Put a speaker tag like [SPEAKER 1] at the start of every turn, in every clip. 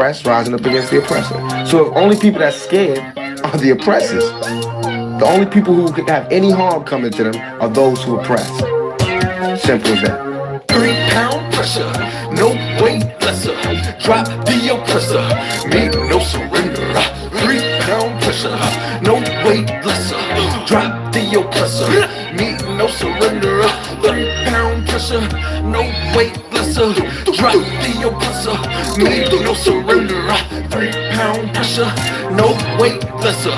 [SPEAKER 1] oppressed rising up against the oppressor. So if only people that's scared are the oppressors, the only people who could have any harm coming to them are those who oppress. Simple as that.
[SPEAKER 2] 3-pound pressure, no weight lesser. Drop the oppressor, make no surrender. 3-pound pressure, no weight lesser. Drop the oppressor, make no surrender. 3-pound pressure, no weight lesser. Drop the oppressor, make no surrender. 3-pound pressure, no weight lesser.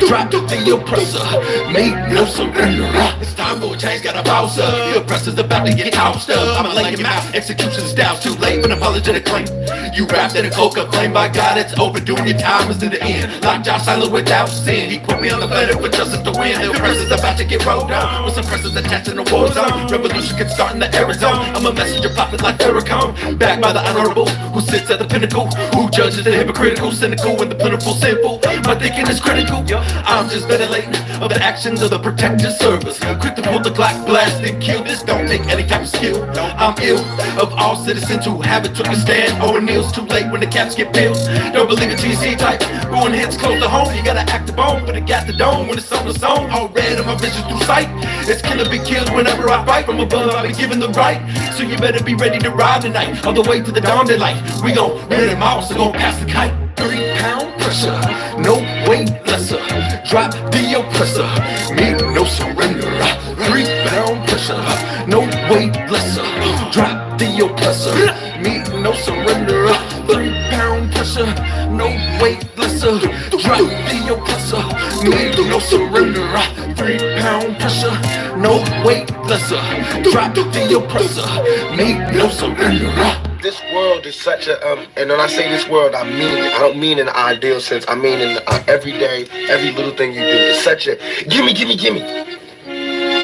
[SPEAKER 2] Drop the oppressor, make no surrender. It's time for a change, gotta bounce up. The oppressor's about to get tossed up. I'ma lay him out, execution style's too late for an apologetic claim. You wrapped in a coca flame, by God it's overdue. Your time is to the end. Like Josh silent without sin. He put me on the planet for justice to win. The oppressor's about to get rolled down with suppressors attached in the war zone. Revolution can start in the Arizona. I'm a messenger prophet like Farrakhan, backed by the honorable who sits at the pinnacle, who judges the hypocritical, cynical, and the plentiful sinful. My thinking is critical. I'm just ventilating of the actions of the protective service. Quick to pull the Glock, blast and kill. This don't take any type of skill. I'm ill of all citizens who haven't took a stand. O'Neill's too late when the caps get peeled. Don't believe a GC type. Going hits close to home. You gotta act the bone, but it got the dome when it's on the zone. All red of my vision through sight. It's killer be killed whenever I fight. From above I've been given the right. So you better be ready to ride tonight. All the way to the dawn daylight. We gon' win them all, so gon' pass the kite. 3-pound pressure, no weight lesser. Drop the oppressor, make no surrender. 3-pound pressure, no weight lesser. Drop the oppressor, make no surrender. 3-pound pressure, no weight lesser. Drop the oppressor, make no surrender. 3-pound pressure, no weight lesser. Drop the oppressor, make no surrender.
[SPEAKER 1] This world is such a, and when I say this world, I mean it. I don't mean in the ideal sense. I mean in the, every day, every little thing you do. It's such a, gimme, gimme, gimme.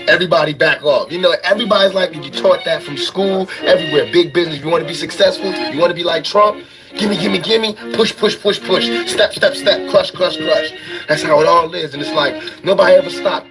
[SPEAKER 1] Everybody back off. You know, everybody's like, you taught that from school, everywhere. Big business. You want to be successful? You want to be like Trump? Gimme, gimme, gimme. Push, push, push, push. Step, step, step. Crush, crush, crush. That's how it all is. And it's like, nobody ever stopped.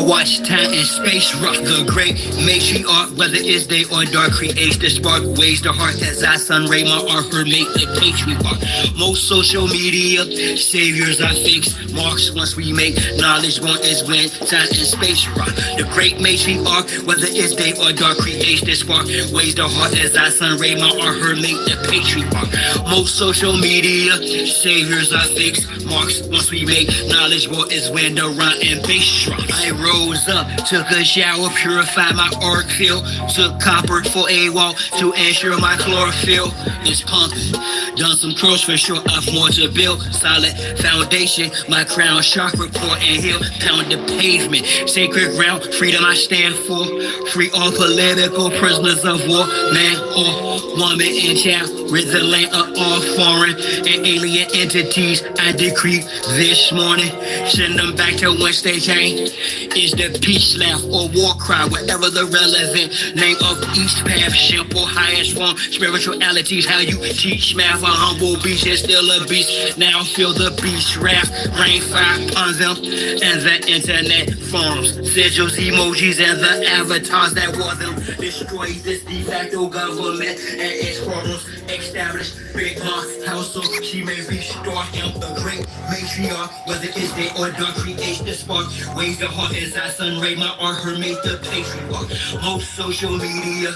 [SPEAKER 3] Watch time and space rock the great matriarch, whether it's day or dark, creates the spark, ways the heart as I sun ray my art, her make the patriarch. Most social media saviors are fakes, marks once we make knowledge one is when time and space rock. The great matriarch, whether it's day or dark, creates the spark, ways the heart as I sun ray my art, her make the patriarch. Most social media saviors are fakes, marks once we make knowledge one is when the rhyme and bass drop. I rose up, took a shower, purified my arc field, took copper for a walk to ensure my chlorophyll is pumping. Done some curls for sure, I've more to build. Solid foundation, my crown chakra, core and heel, pound the pavement. Sacred ground, freedom I stand for. Free all political prisoners of war, man or woman and child. Rid the land of all foreign and alien entities. I decree this morning, send them back to whence they came. It's the peace laugh or war cry, whatever the relevant name of each path. Simple, highest form, spirituality's how you teach math. A humble beast is still a beast. Now feel the beast wrath, rain fire upon them, and the internet forms, sigils, emojis, and the avatars that war them. Destroy this de facto government and its portals. Establish Big Mom's house so she may restore him, the great matriarch. Whether it's day or dark, creates the spark. Waves the heart as I sun ray my art, her made the patriarch. Most social media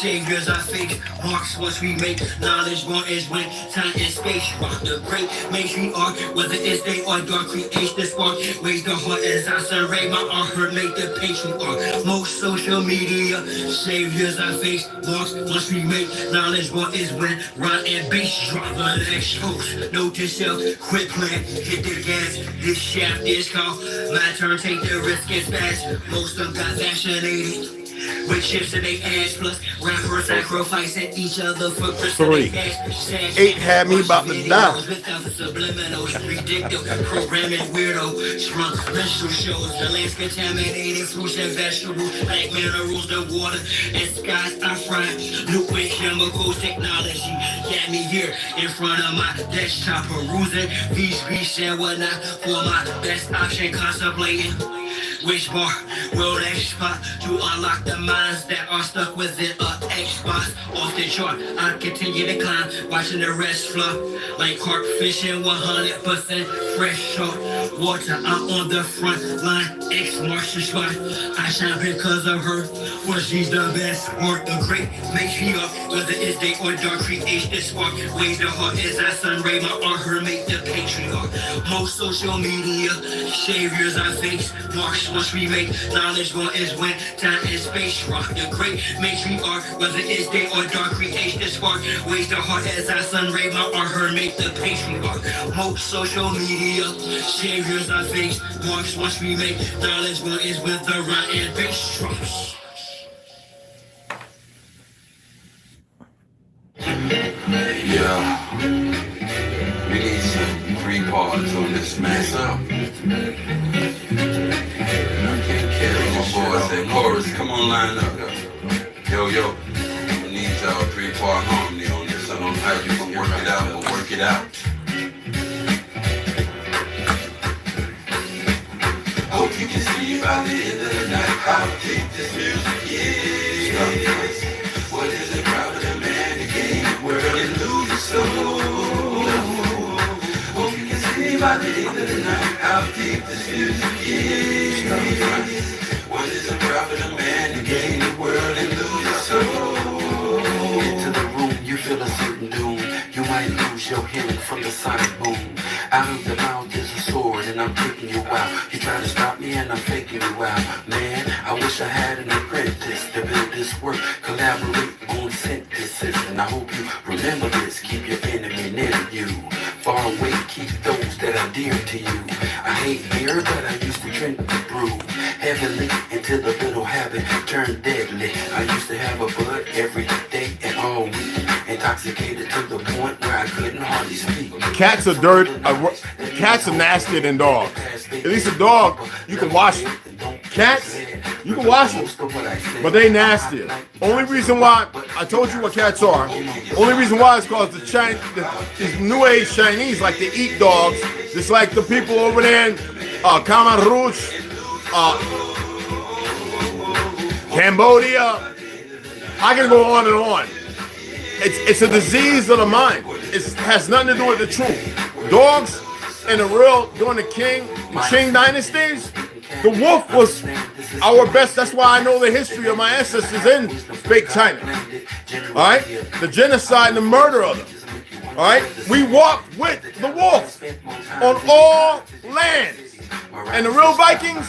[SPEAKER 3] saviors are fake. Marks once we make knowledge born is when time and space rock. The great matriarch, whether it's day or dark, creates the spark. Waves the heart as I sun ray my art, her made the patriarch. Most social media saviors are fake. Marks once we make knowledge born is when run and beast drop. The next host, note yourself, quit playing, hit the gas. This shaft is called my turn, take the risk, it's fast. Most of them got vaccinated with chips in their ass, plus rappers sacrificing each other for
[SPEAKER 4] Three. 8 had me about to die.
[SPEAKER 3] Ridiculous programming weirdo, strong menstrual shows, the land's contaminated fruits and vegetables, like minerals, the water and skies are fried. Liquid chemicals, technology got me here in front of my desktop, perusing these beats and whatnot for my best option, contemplating which bar will they spot to unlock the minds that are stuck within a Xbox off the chart. I continue to climb, watching the rest flop like carp fishing, 100% fresh shark water. I'm on the front line, X-marks the spot. I shine because of her, for she's the best work. The great matriarch, whether it's day or dark, creates the spark. Waves the heart as I sun ray my art, her make the patriarch. Most social media saviors are fakes. Marks once we make knowledge born is when time and space rock. The great matriarch, whether it's day or dark, creates the spark. Waves the heart as I sun ray my art, her make the patriarch. Most social media saviors are fakes. Marks once we make knowledge born is when the run and bass drops.
[SPEAKER 2] Yeah, we need some 3 parts on this mess up. I can't carry my boys that chorus. Come on, line up. Yo, we need y'all 3-part harmony on this. I don't know how you can work it out, but work it out. Hope you can see by the end of the night how deep this music is. What is it proud of the man to gain the world and lose his soul? Hope you can see by the end of the night how deep this music is. What is it proud of the man to gain the world and lose his soul? Into the room, you feel a certain doom. You might lose your hearing from the sonic boom. Out of the mouth is a sword and I'm taking you out. You try to stop me and I'm faking you out. Man, I wish I had an apprentice to build this work. Collaborate on synthesis. And I hope you remember this. Keep your enemy near you. Far away, keep those that are dear to you. I hate beer, but I used to drink the brew. Heavily until the little habit turned deadly. I used to have a bud every day and all week. Intoxicated to the point where I couldn't hardly speak.
[SPEAKER 4] Cats are dirt. Cats are nastier than dogs. At least a dog, you can wash it. Cats, you can wash them, but they nastier. Only reason why, I told you what cats are. Only reason why is because these new age Chinese like to eat dogs, just like the people over there in Khmer Rouge, Cambodia. I can go on and on. It's a disease of the mind. It has nothing to do with the truth. Dogs in the real, during the Qing dynasties, the wolf was our best. That's why I know the history of my ancestors in fake China. All right? The genocide and the murder of them. All right? We walked with the wolf on all lands. And the real Vikings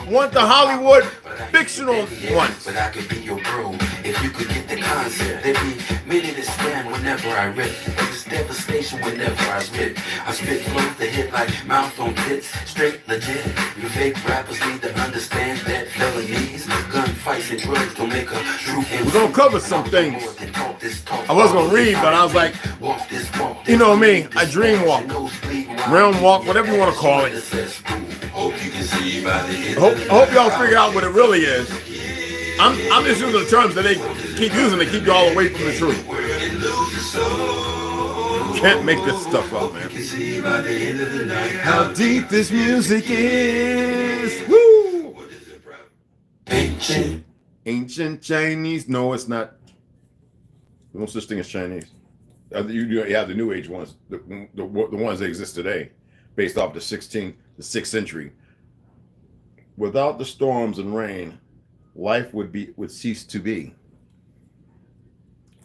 [SPEAKER 4] want the Hollywood fictional ones.
[SPEAKER 2] But I could be your bro if you could get the concept. There'd be many that stand whenever I rip. There's devastation whenever I spit. I spit flows that hit like mouth on tits. Straight legit. You fake rappers need to understand that felonies, gunfights, and drugs don't make a true.
[SPEAKER 4] We're gonna cover some things. I was gonna read, but I was like, you know me, I dream walk, realm walk, whatever you want to call it.
[SPEAKER 2] Hope you can
[SPEAKER 4] I hope y'all figure out what it really is. I'm just using the terms that they keep using to keep y'all away from the truth. Can't make this stuff up, man. How deep this music is. Woo! Ancient Chinese. No, it's not. There's no such thing as Chinese. You have the New Age ones, the ones that exist today, based off the 6th century. Without the storms and rain, life would cease to be.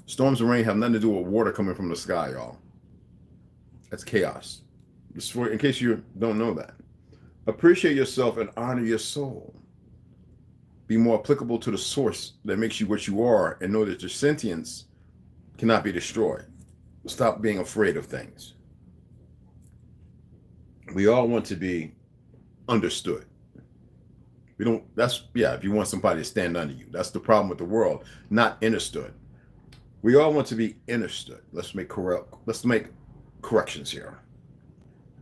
[SPEAKER 4] Storms and rain have nothing to do with water coming from the sky, y'all. That's chaos. Just in case you don't know that. Appreciate yourself and honor your soul. Be more applicable to the source that makes you what you are, and know that your sentience cannot be destroyed. Stop being afraid of things. We all want to be understood. We don't, if you want somebody to stand under you. That's the problem with the world, not understood. We all want to be understood. Let's make corrections here.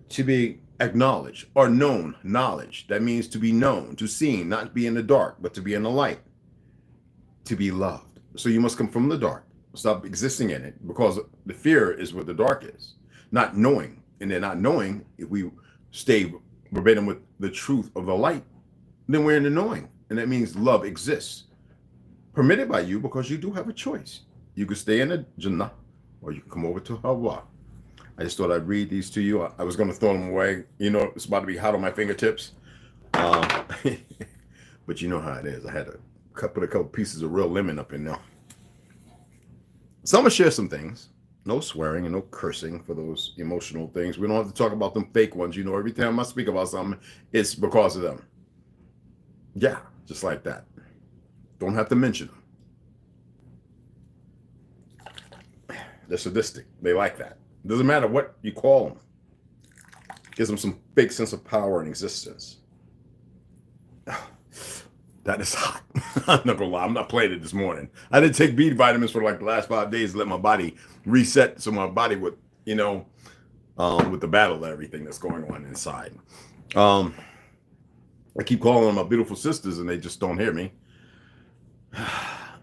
[SPEAKER 4] To be acknowledged or known, knowledge. That means to be known, to seen, not be in the dark, but to be in the light. To be loved. So you must come from the dark. Stop existing in it, because the fear is what the dark is. Not knowing. And then not knowing, if we stay verbatim with the truth of the light, then we're in the knowing. And that means love exists. Permitted by you, because you do have a choice. You could stay in the Jannah, or you can come over to Hawa. I just thought I'd read these to you. I was going to throw them away. You know, it's about to be hot on my fingertips. But you know how it is. I had to put a couple pieces of real lemon up in there. So I'm going to share some things. No swearing and no cursing for those emotional things. We don't have to talk about them fake ones. You know, every time I speak about something, it's because of them. Yeah, just like that. Don't have to mention them. They're sadistic. They like that. Doesn't matter what you call them. Gives them some fake sense of power and existence. That is hot. I'm not gonna lie. I'm not playing it this morning. I didn't take B vitamins for like the last 5 days to let my body reset, so my body would, you know, with the battle and everything that's going on inside. I keep calling them my beautiful sisters, and they just don't hear me.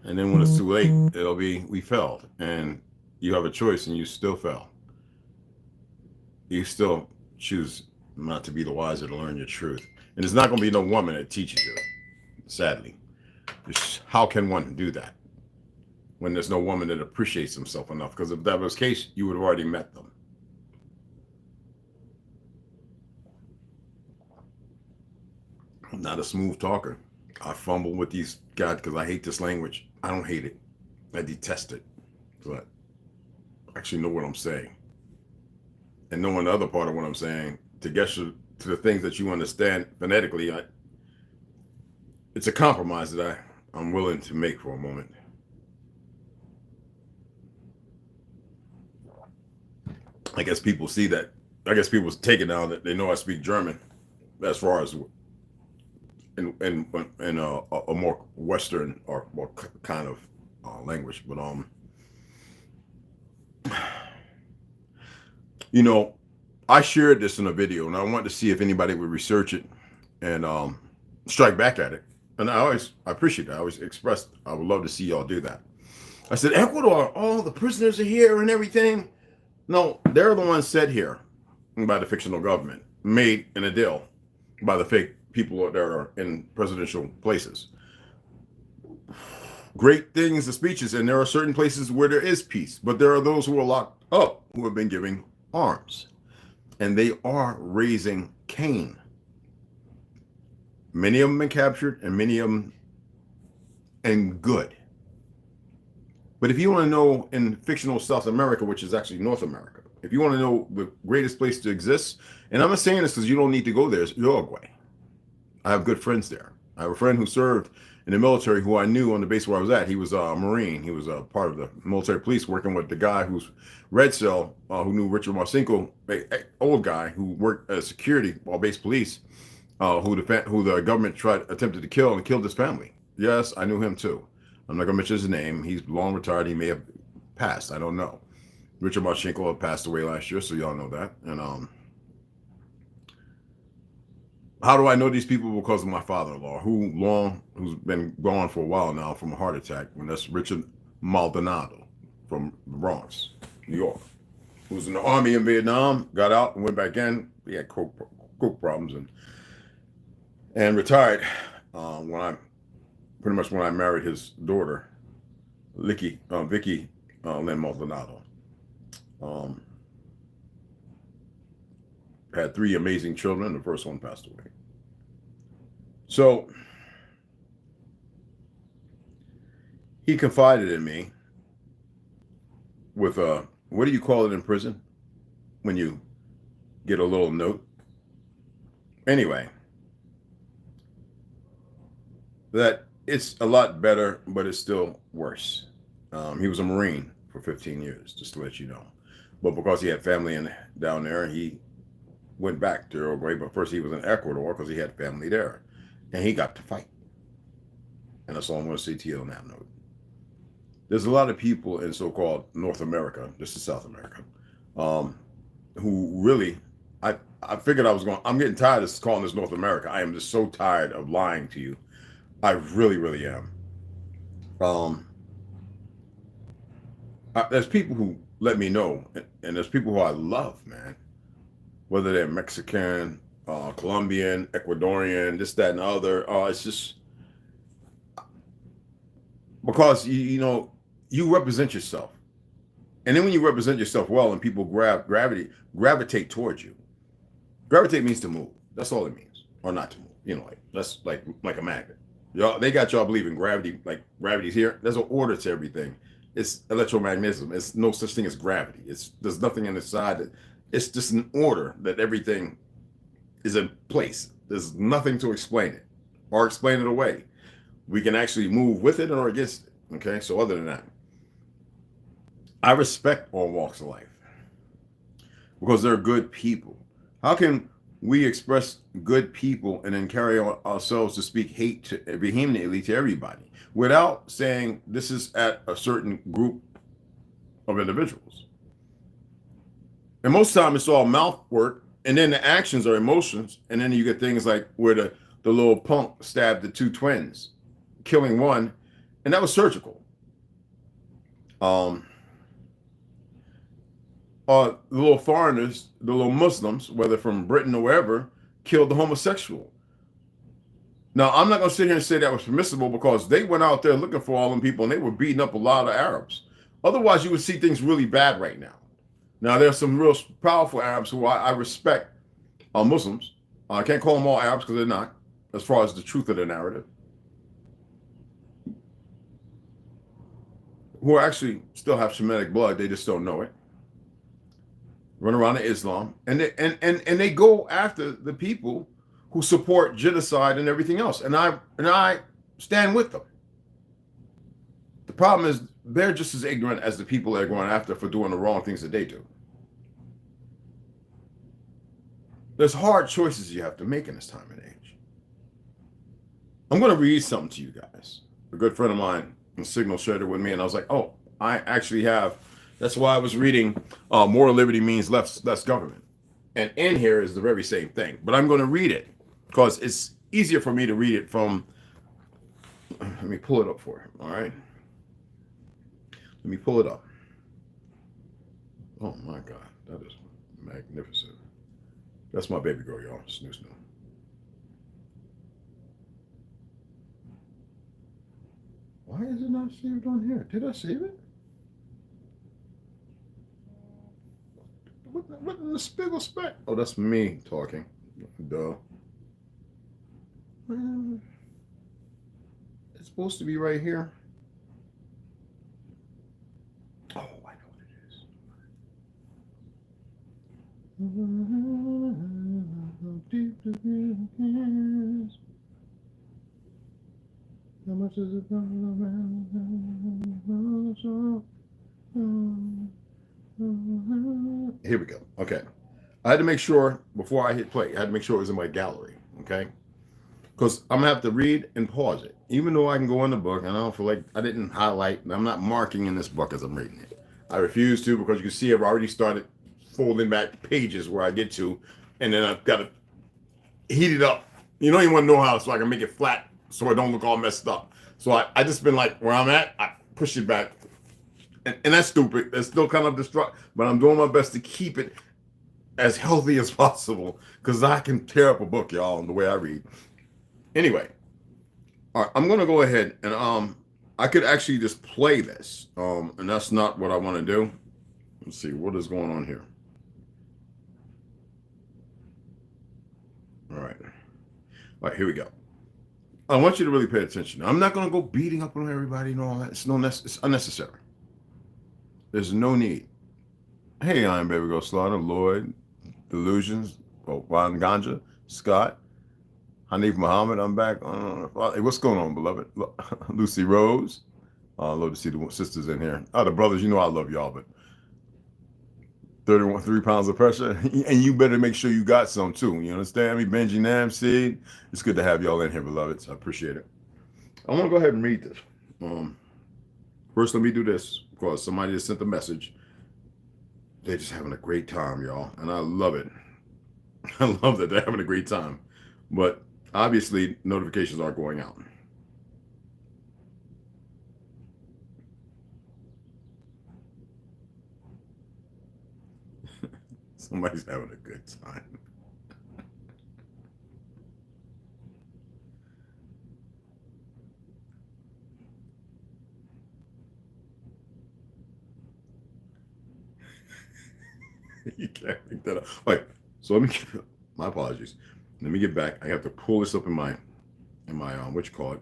[SPEAKER 4] And then when it's too late, it'll be, we failed. And you have a choice, and you still fail. You still choose not to be the wiser to learn your truth. And there's not going to be no woman that teaches you, sadly. Just how can one do that when there's no woman that appreciates himself enough? Because if that was the case, you would have already met them. I'm not a smooth talker. I fumble with these guys because I hate this language. I don't hate it. I detest it. But I actually know what I'm saying. And knowing the other part of what I'm saying, to get you to the things that you understand phonetically, it's a compromise that I'm willing to make for a moment. I guess people see that. I guess people take it now that they know I speak German, as far as in a more Western or more kind of language. But you know, I shared this in a video, and I wanted to see if anybody would research it and strike back at it. And I appreciate it. I always expressed I would love to see y'all do that. I said, Ecuador, all the prisoners are here and everything. No, they're the ones set here by the fictional government, made in a deal by the fake people that are in presidential places. Great things, the speeches, and there are certain places where there is peace, but there are those who are locked up who have been giving arms, and they are raising Cain. Many of them have been captured, and many of them and good. But if you want to know in fictional South America, which is actually North America, if you want to know the greatest place to exist, and I'm not saying this because you don't need to go there, it's Uruguay. I have good friends there. I have a friend who served in the military who I knew on the base where I was at. He was a Marine. He was a part of the military police, working with the guy who's Red Cell, who knew Richard Marcinko, an old guy who worked as security while base police, who the government attempted to kill and killed his family. Yes, I knew him too. I'm not gonna mention his name. He's long retired. He may have passed. I don't know. Richard Marcinko had passed away last year, so y'all know that. And How do I know these people? Because of my father-in-law, who's been gone for a while now from a heart attack. And that's Richard Maldonado from the Bronx, New York, who was in the army in Vietnam, got out and went back in. He had coke problems and retired when I married his daughter, Vicky Lynn Maldonado. Had 3 amazing children. The first one passed away. So he confided in me with what do you call it in prison when you get a little note? Anyway, that it's a lot better, but it's still worse. He was a Marine for 15 years, just to let you know. But because he had family down there, he went back to Uruguay. But first he was in Ecuador because he had family there. And he got to fight. And that's all I'm going to say to you on that note. There's a lot of people in so-called North America, this is South America, who really, I figured I'm getting tired of calling this North America. I am just so tired of lying to you. I really, really am. There's people who let me know, and there's people who I love, man. Whether they're Mexican, Colombian, Ecuadorian, this, that, and the other. It's just because you represent yourself, and then when you represent yourself well, and people gravitate towards you. Gravitate means to move. That's all it means, or not to move. That's like a magnet. Y'all, they got y'all believing gravity, like gravity's here. There's an order to everything. It's electromagnetism. It's no such thing as gravity. There's nothing in the side. It's just an order that everything is in place. There's nothing to explain it or explain it away. We can actually move with it or against it. Okay, so other than that, I respect all walks of life because they're good people. How can we express good people and then carry on ourselves to speak hate vehemently to everybody without saying this is at a certain group of individuals? And most of the time it's all mouth work, and then the actions are emotions, and then you get things like where the little punk stabbed the 2 twins, killing one, and that was surgical. The little foreigners, the little Muslims, whether from Britain or wherever, killed the homosexual. Now, I'm not going to sit here and say that was permissible because they went out there looking for all them people and they were beating up a lot of Arabs. Otherwise, you would see things really bad right now. Now, there's some real powerful Arabs who I respect, Muslims. I can't call them all Arabs because they're not, as far as the truth of the narrative, who actually still have Shemitic blood. They just don't know it. Run around to Islam, and they go after the people who support genocide and everything else. And I stand with them. The problem is they're just as ignorant as the people they're going after for doing the wrong things that they do. There's hard choices you have to make in this time and age. I'm going to read something to you guys. A good friend of mine in Signal shared it with me, and I was like, oh, I actually have. That's why I was reading More Liberty Means Less Government. And in here is the very same thing. But I'm going to read it because it's easier for me to read it from. Let me pull it up for him. All right. Let me pull it up. Oh, my God. That is magnificent. That's my baby girl, y'all. Snoo. Why is it not saved on here? Did I save it? What in the spiggle speck? Oh, that's me talking. Duh. It's supposed to be right here. Oh, I know what it is. How much is it? Here we go. Okay. I had to make sure before I hit play, I had to make sure it was in my gallery. Okay. Because I'm going to have to read and pause it. Even though I can go in the book and I don't feel like I didn't highlight, I'm not marking in this book as I'm reading it. I refuse to because you can see I've already started folding back pages where I get to, and then I've got to heat it up You don't even want to know how, so I can make it flat so it don't look all messed up. So I just been like, where I'm at, I push it back. And that's stupid. It's still kind of destructive, but I'm doing my best to keep it as healthy as possible because I can tear up a book, y'all, in the way I read. Anyway, all right, I'm going to go ahead and I could actually just play this, and that's not what I want to do. Let's see, what is going on here? All right, here we go. I want you to really pay attention. I'm not going to go beating up on everybody and all that. It's unnecessary. There's no need. Hey, I'm Baby Go Slaughter, Lloyd, Delusions, Ron Ganja, Scott, Hanif Muhammad. I'm back. Hey, what's going on, beloved? Lucy Rose. Love to see the sisters in here. Oh, the brothers, you know I love y'all, but 3 pounds of pressure, and you better make sure you got some too. You understand me? Benji Nam Seed. It's good to have y'all in here, beloveds. I appreciate it. I want to go ahead and read this. First, let me do this because somebody just sent a message. They're just having a great time, y'all, and I love it. I love that they're having a great time, but obviously notifications aren't going out. Somebody's having a good time. You can't make that up. All right, so let me my apologies. Let me get back. I have to pull this up in my what you call it.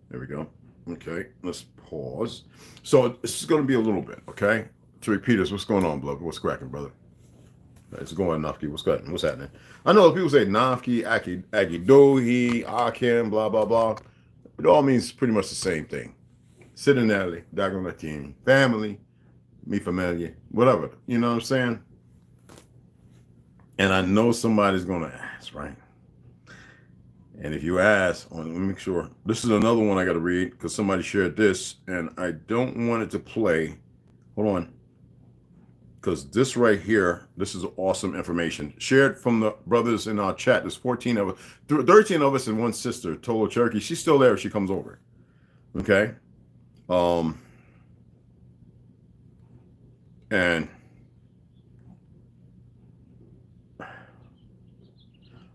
[SPEAKER 4] There we go. Okay, let's pause. So this is going to be a little bit, okay? To repeat this, what's going on, beloved? What's cracking, brother? It's going Nafki. What's happening? I know people say Nafki, Akidohi, Akim, blah, blah, blah. It all means pretty much the same thing. Sidanelli, Dagon Latini, family, mi familia, whatever. You know what I'm saying? And I know somebody's going to ask, right? And if you ask, let me make sure. This is another one I got to read because somebody shared this, and I don't want it to play. Hold on. Because this right here, this is awesome information shared from the brothers in our chat. There's 14 of us, 13 of us and one sister, Total Cherokee. She's still there if she comes over. Okay. And I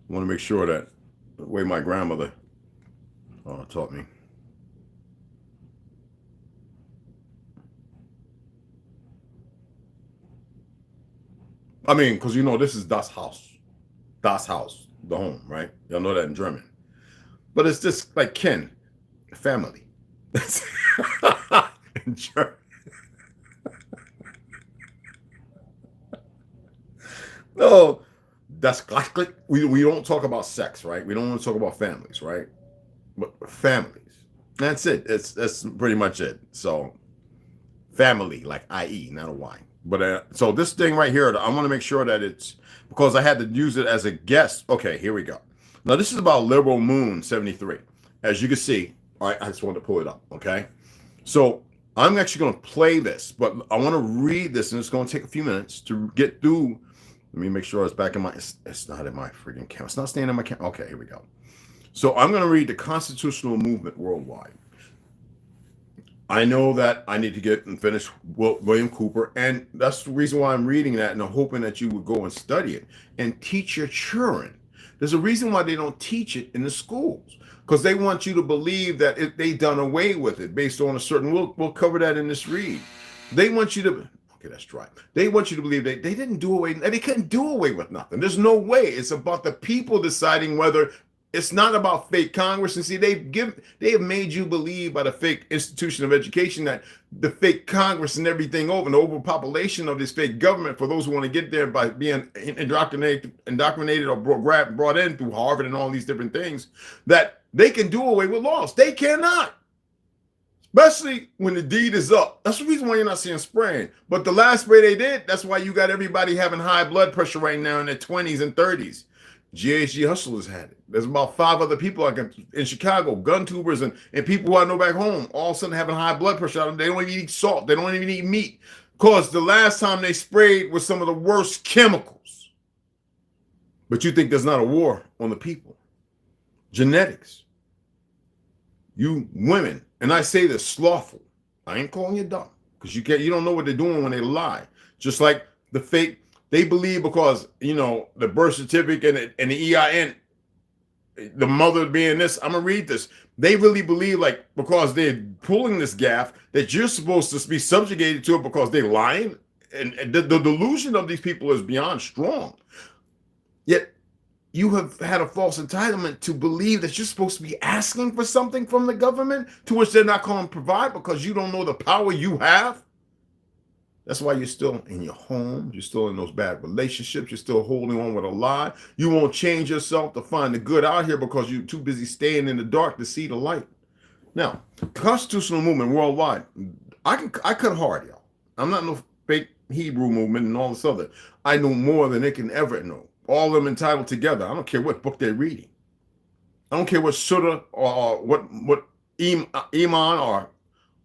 [SPEAKER 4] want to make sure that the way my grandmother taught me. I mean, because you know, this is Das Haus, the home, right? Y'all know that in German. But it's just like kin, family. In German. No, that's gleich. We don't talk about sex, right? We don't want to talk about families, right? But families. That's it. That's pretty much it. So family, like IE, not a Y. But so this thing right here, I want to make sure that it's because I had to use it as a guest. Okay, here we go. Now this is about Liberal Moon 73. As you can see, all right, I just wanted to pull it up. Okay, so I'm actually going to play this, but I want to read this, and it's going to take a few minutes to get through. Let me make sure it's back in my. It's not in my freaking camera. It's not staying in my camera. Okay, here we go. So I'm going to read the Constitutional Movement Worldwide. I know that I need to get and finish William Cooper, and that's the reason why I'm reading that, and I'm hoping that you would go and study it and teach your children. There's a reason why they don't teach it in the schools, because they want you to believe that they done away with it based on a certain. We'll cover that in this read. They want you to. Okay, that's dry. They want you to believe they didn't do away. They couldn't do away with nothing. There's no way. It's about the people deciding whether. It's not about fake Congress. And see, they have made you believe by the fake institution of education that the fake Congress and everything over, and the overpopulation of this fake government for those who want to get there by being indoctrinated or brought in through Harvard and all these different things, that they can do away with laws. They cannot. Especially when the deed is up. That's the reason why you're not seeing spraying. But the last spray they did, that's why you got everybody having high blood pressure right now in their 20s and 30s. GHG Hustlers had it. There's about 5 other people in Chicago, gun tubers and people who I know back home, all of a sudden having high blood pressure. They don't even eat salt. They don't even eat meat. Because the last time they sprayed was some of the worst chemicals. But you think there's not a war on the people. genetics. You women, and I say this slothful. I ain't calling you dumb because you don't know what they're doing when they lie. Just like the fake, they believe because the birth certificate and the EIN, the mother being this. I'm gonna read this. They really believe like because they're pulling this gaff that you're supposed to be subjugated to it because they're lying. And the delusion of these people is beyond strong. Yet you have had a false entitlement to believe that you're supposed to be asking for something from the government to which they're not going to provide because you don't know the power you have. That's why you're still in your home. You're still in those bad relationships. You're still holding on with a lie. You won't change yourself to find the good out here because you're too busy staying in the dark to see the light. Now, constitutional movement worldwide, I cut hard, y'all. I'm not no fake Hebrew movement and all this other. I know more than they can ever know. All of them entitled together. I don't care what book they're reading. I don't care what surah or what iman or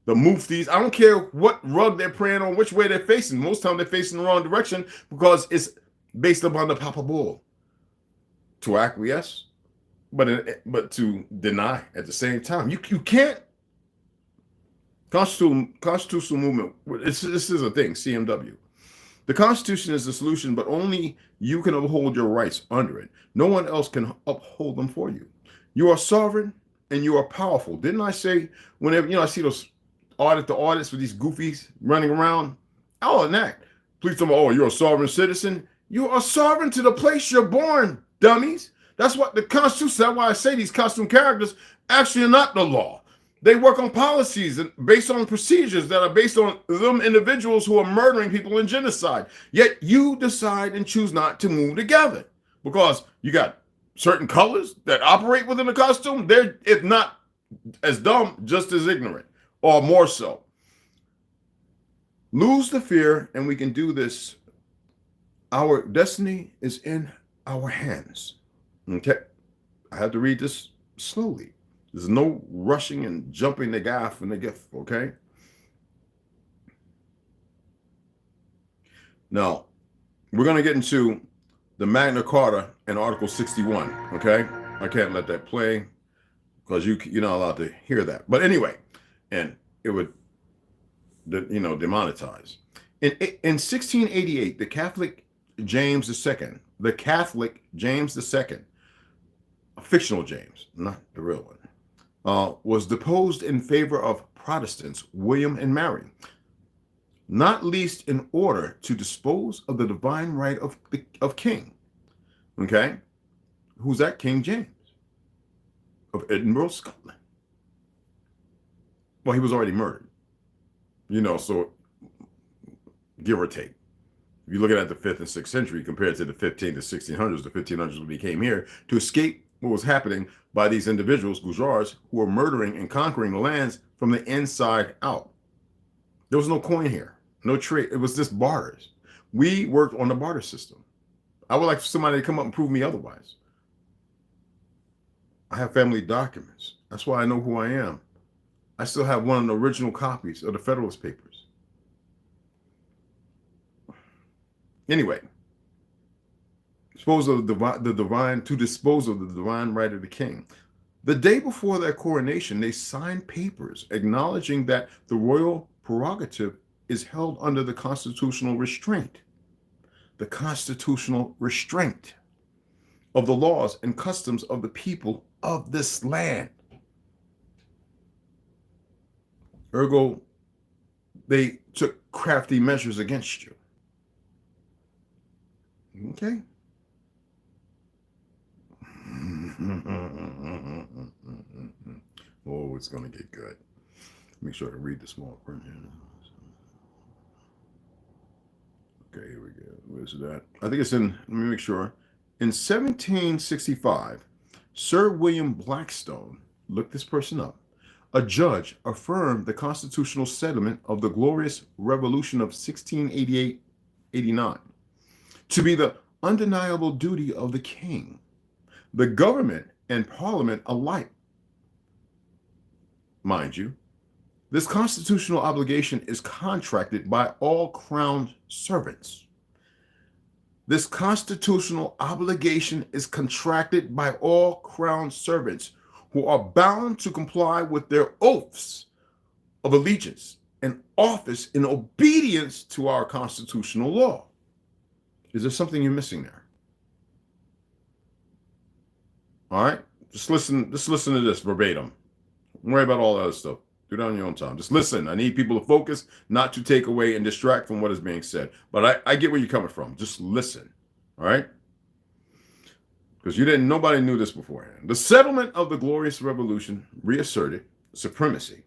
[SPEAKER 4] the muftis. I don't care what rug they're praying on, which way they're facing. Most time they're facing the wrong direction because it's based upon the Papa Bull. To acquiesce, but to deny at the same time. You can't. Constitutional movement. This is a thing. CMW. The Constitution is the solution, but only you can uphold your rights under it. No one else can uphold them for you. You are sovereign and you are powerful. Didn't I say whenever I see those audits with these goofies running around? I'll enact. Please tell me, oh, you're a sovereign citizen. You are sovereign to the place you're born, dummies. That's what the Constitution. That's why I say these costume characters actually are not the law. They work on policies and based on procedures that are based on them individuals who are murdering people in genocide. Yet you decide and choose not to move together because you got certain colors that operate within the costume. They're, if not as dumb, just as ignorant or more so. Lose the fear and we can do this. Our destiny is in our hands. Okay. I have to read this slowly. There's no rushing and jumping the gaff and the gift, okay? Now, we're going to get into the Magna Carta and Article 61, okay? I can't let that play because you're not allowed to hear that. But anyway, and it would, demonetize. In 1688, the Catholic James II, a fictional James, not the real one, was deposed in favor of Protestants, William and Mary, not least in order to dispose of the divine right of king. Okay? Who's that? King James of Edinburgh, Scotland. Well, he was already murdered. So give or take. If you look at the 5th and 6th century compared to the 15th and 1600s, the 1500s when he came here to escape what was happening by these individuals, Gujars, who were murdering and conquering the lands from the inside out. There was no coin here, no trade. It was just barters. We worked on the barter system. I would like somebody to come up and prove me otherwise. I have family documents. That's why I know who I am. I still have one of the original copies of the Federalist Papers. Anyway. Dispose of the divine right of the king. The day before their coronation, they signed papers acknowledging that the royal prerogative is held under the constitutional restraint. The constitutional restraint of the laws and customs of the people of this land. Ergo, they took crafty measures against you. Okay? Oh, it's going to get good. Make sure to read the small print here. Okay, here we go. Where's that? I think it's in, let me make sure. In 1765, Sir William Blackstone, look this person up, a judge affirmed the constitutional settlement of the glorious revolution of 1688-89 to be the undeniable duty of the king, the government and parliament alike. Mind you, this constitutional obligation is contracted by all crown servants. This constitutional obligation is contracted by all crown servants who are bound to comply with their oaths of allegiance and office in obedience to our constitutional law. Is there something you're missing there? All right, just listen to this verbatim. Don't worry about all that other stuff. Do that on your own time. Just listen. I need people to focus, not to take away and distract from what is being said. But I get where you're coming from. Just listen. All right? Because nobody knew this beforehand. The settlement of the Glorious Revolution reasserted supremacy.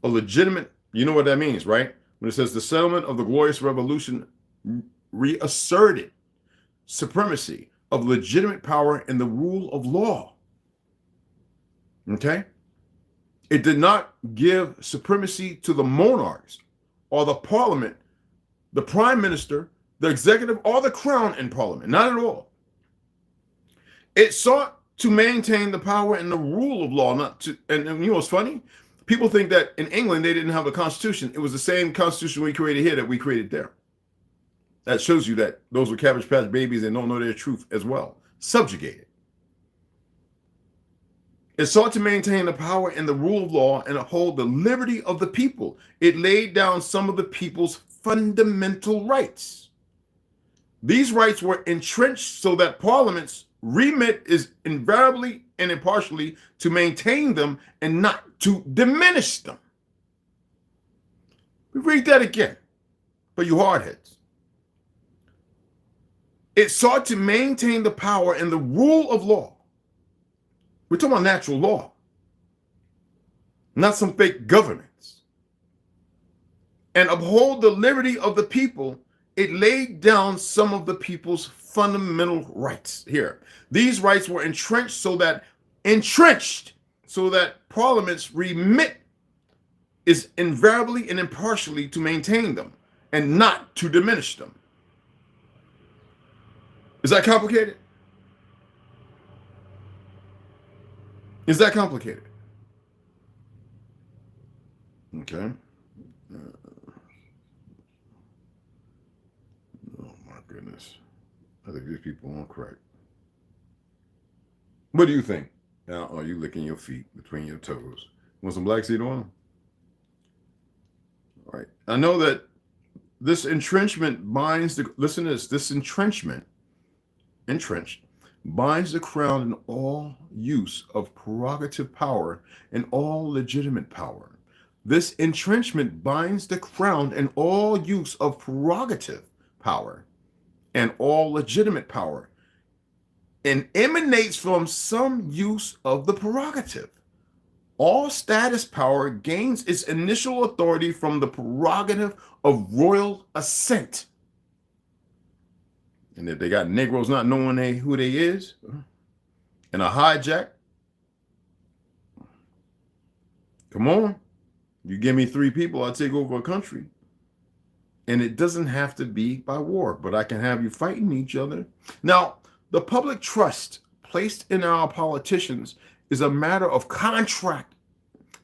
[SPEAKER 4] A legitimate, you know what that means, right? When it says the settlement of the Glorious Revolution reasserted supremacy of legitimate power and the rule of law. Okay? It did not give supremacy to the monarchs or the parliament, the prime minister, the executive, or the crown in parliament. Not at all. It sought to maintain the power and the rule of law, and you know what's funny? People think that in England they didn't have a constitution. It was the same constitution we created here that we created there. That shows you that those were Cabbage Patch babies and don't know their truth as well. Subjugated. It sought to maintain the power and the rule of law and uphold the liberty of the people. It laid down some of the people's fundamental rights. These rights were entrenched so that Parliament's remit is invariably and impartially to maintain them and not to diminish them. We read that again for you hardheads. It sought to maintain the power and the rule of law. We're talking about natural law, not some fake governments. And uphold the liberty of the people. It laid down some of the people's fundamental rights here. These rights were entrenched so that Parliament's remit is invariably and impartially to maintain them and not to diminish them. Is that complicated? Is that complicated? Okay. Oh my goodness. I think these people aren't correct. What do you think? Now, are you licking your feet between your toes? Want some black seed oil? All right. I know that this entrenchment binds the, listen to this entrenchment, entrenched, binds the crown in all use of prerogative power and all legitimate power. This entrenchment binds the crown in all use of prerogative power and all legitimate power and emanates from some use of the prerogative. All status power gains its initial authority from the prerogative of royal assent. And if they got Negroes not knowing who they is, and a hijack, come on, you give me 3 people, I'll take over a country. And it doesn't have to be by war, but I can have you fighting each other. Now, the public trust placed in our politicians is a matter of contract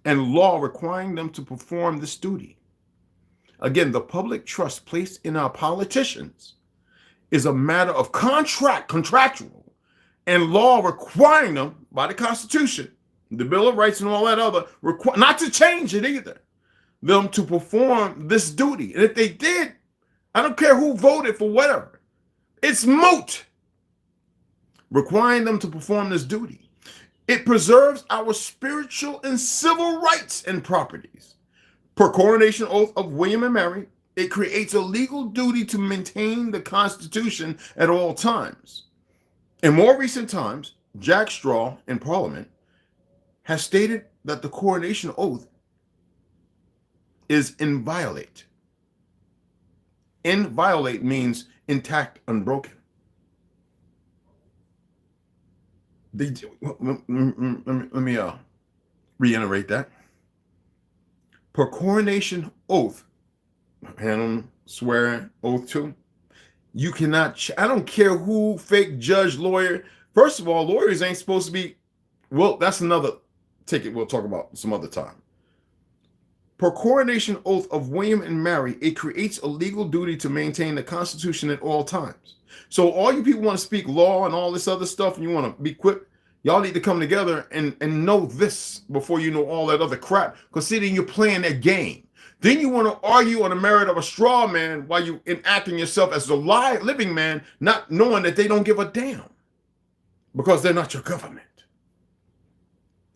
[SPEAKER 4] and law requiring them to perform this duty. Again, the public trust placed in our politicians is a matter of contractual, and law requiring them by the Constitution, the Bill of Rights and all that other, not to change it either, them to perform this duty. And if they did, I don't care who voted for whatever, it's moot. Requiring them to perform this duty. It preserves our spiritual and civil rights and properties. Per coronation oath of William and Mary, it creates a legal duty to maintain the Constitution at all times. In more recent times, Jack Straw in Parliament has stated that the coronation oath is inviolate. Inviolate means intact, unbroken. Let me reiterate that. Per coronation oath, hand swearing oath to, you cannot, I don't care who, fake judge, lawyer. First of all, lawyers ain't supposed to be, well, that's another ticket we'll talk about some other time. Per coronation oath of William and Mary, it creates a legal duty to maintain the Constitution at all times. So all you people want to speak law and all this other stuff, and you want to be quick, y'all need to come together and know this before you know all that other crap. Because see, then you're playing that game. Then you want to argue on the merit of a straw man while you enacting yourself as a living man, not knowing that they don't give a damn because they're not your government.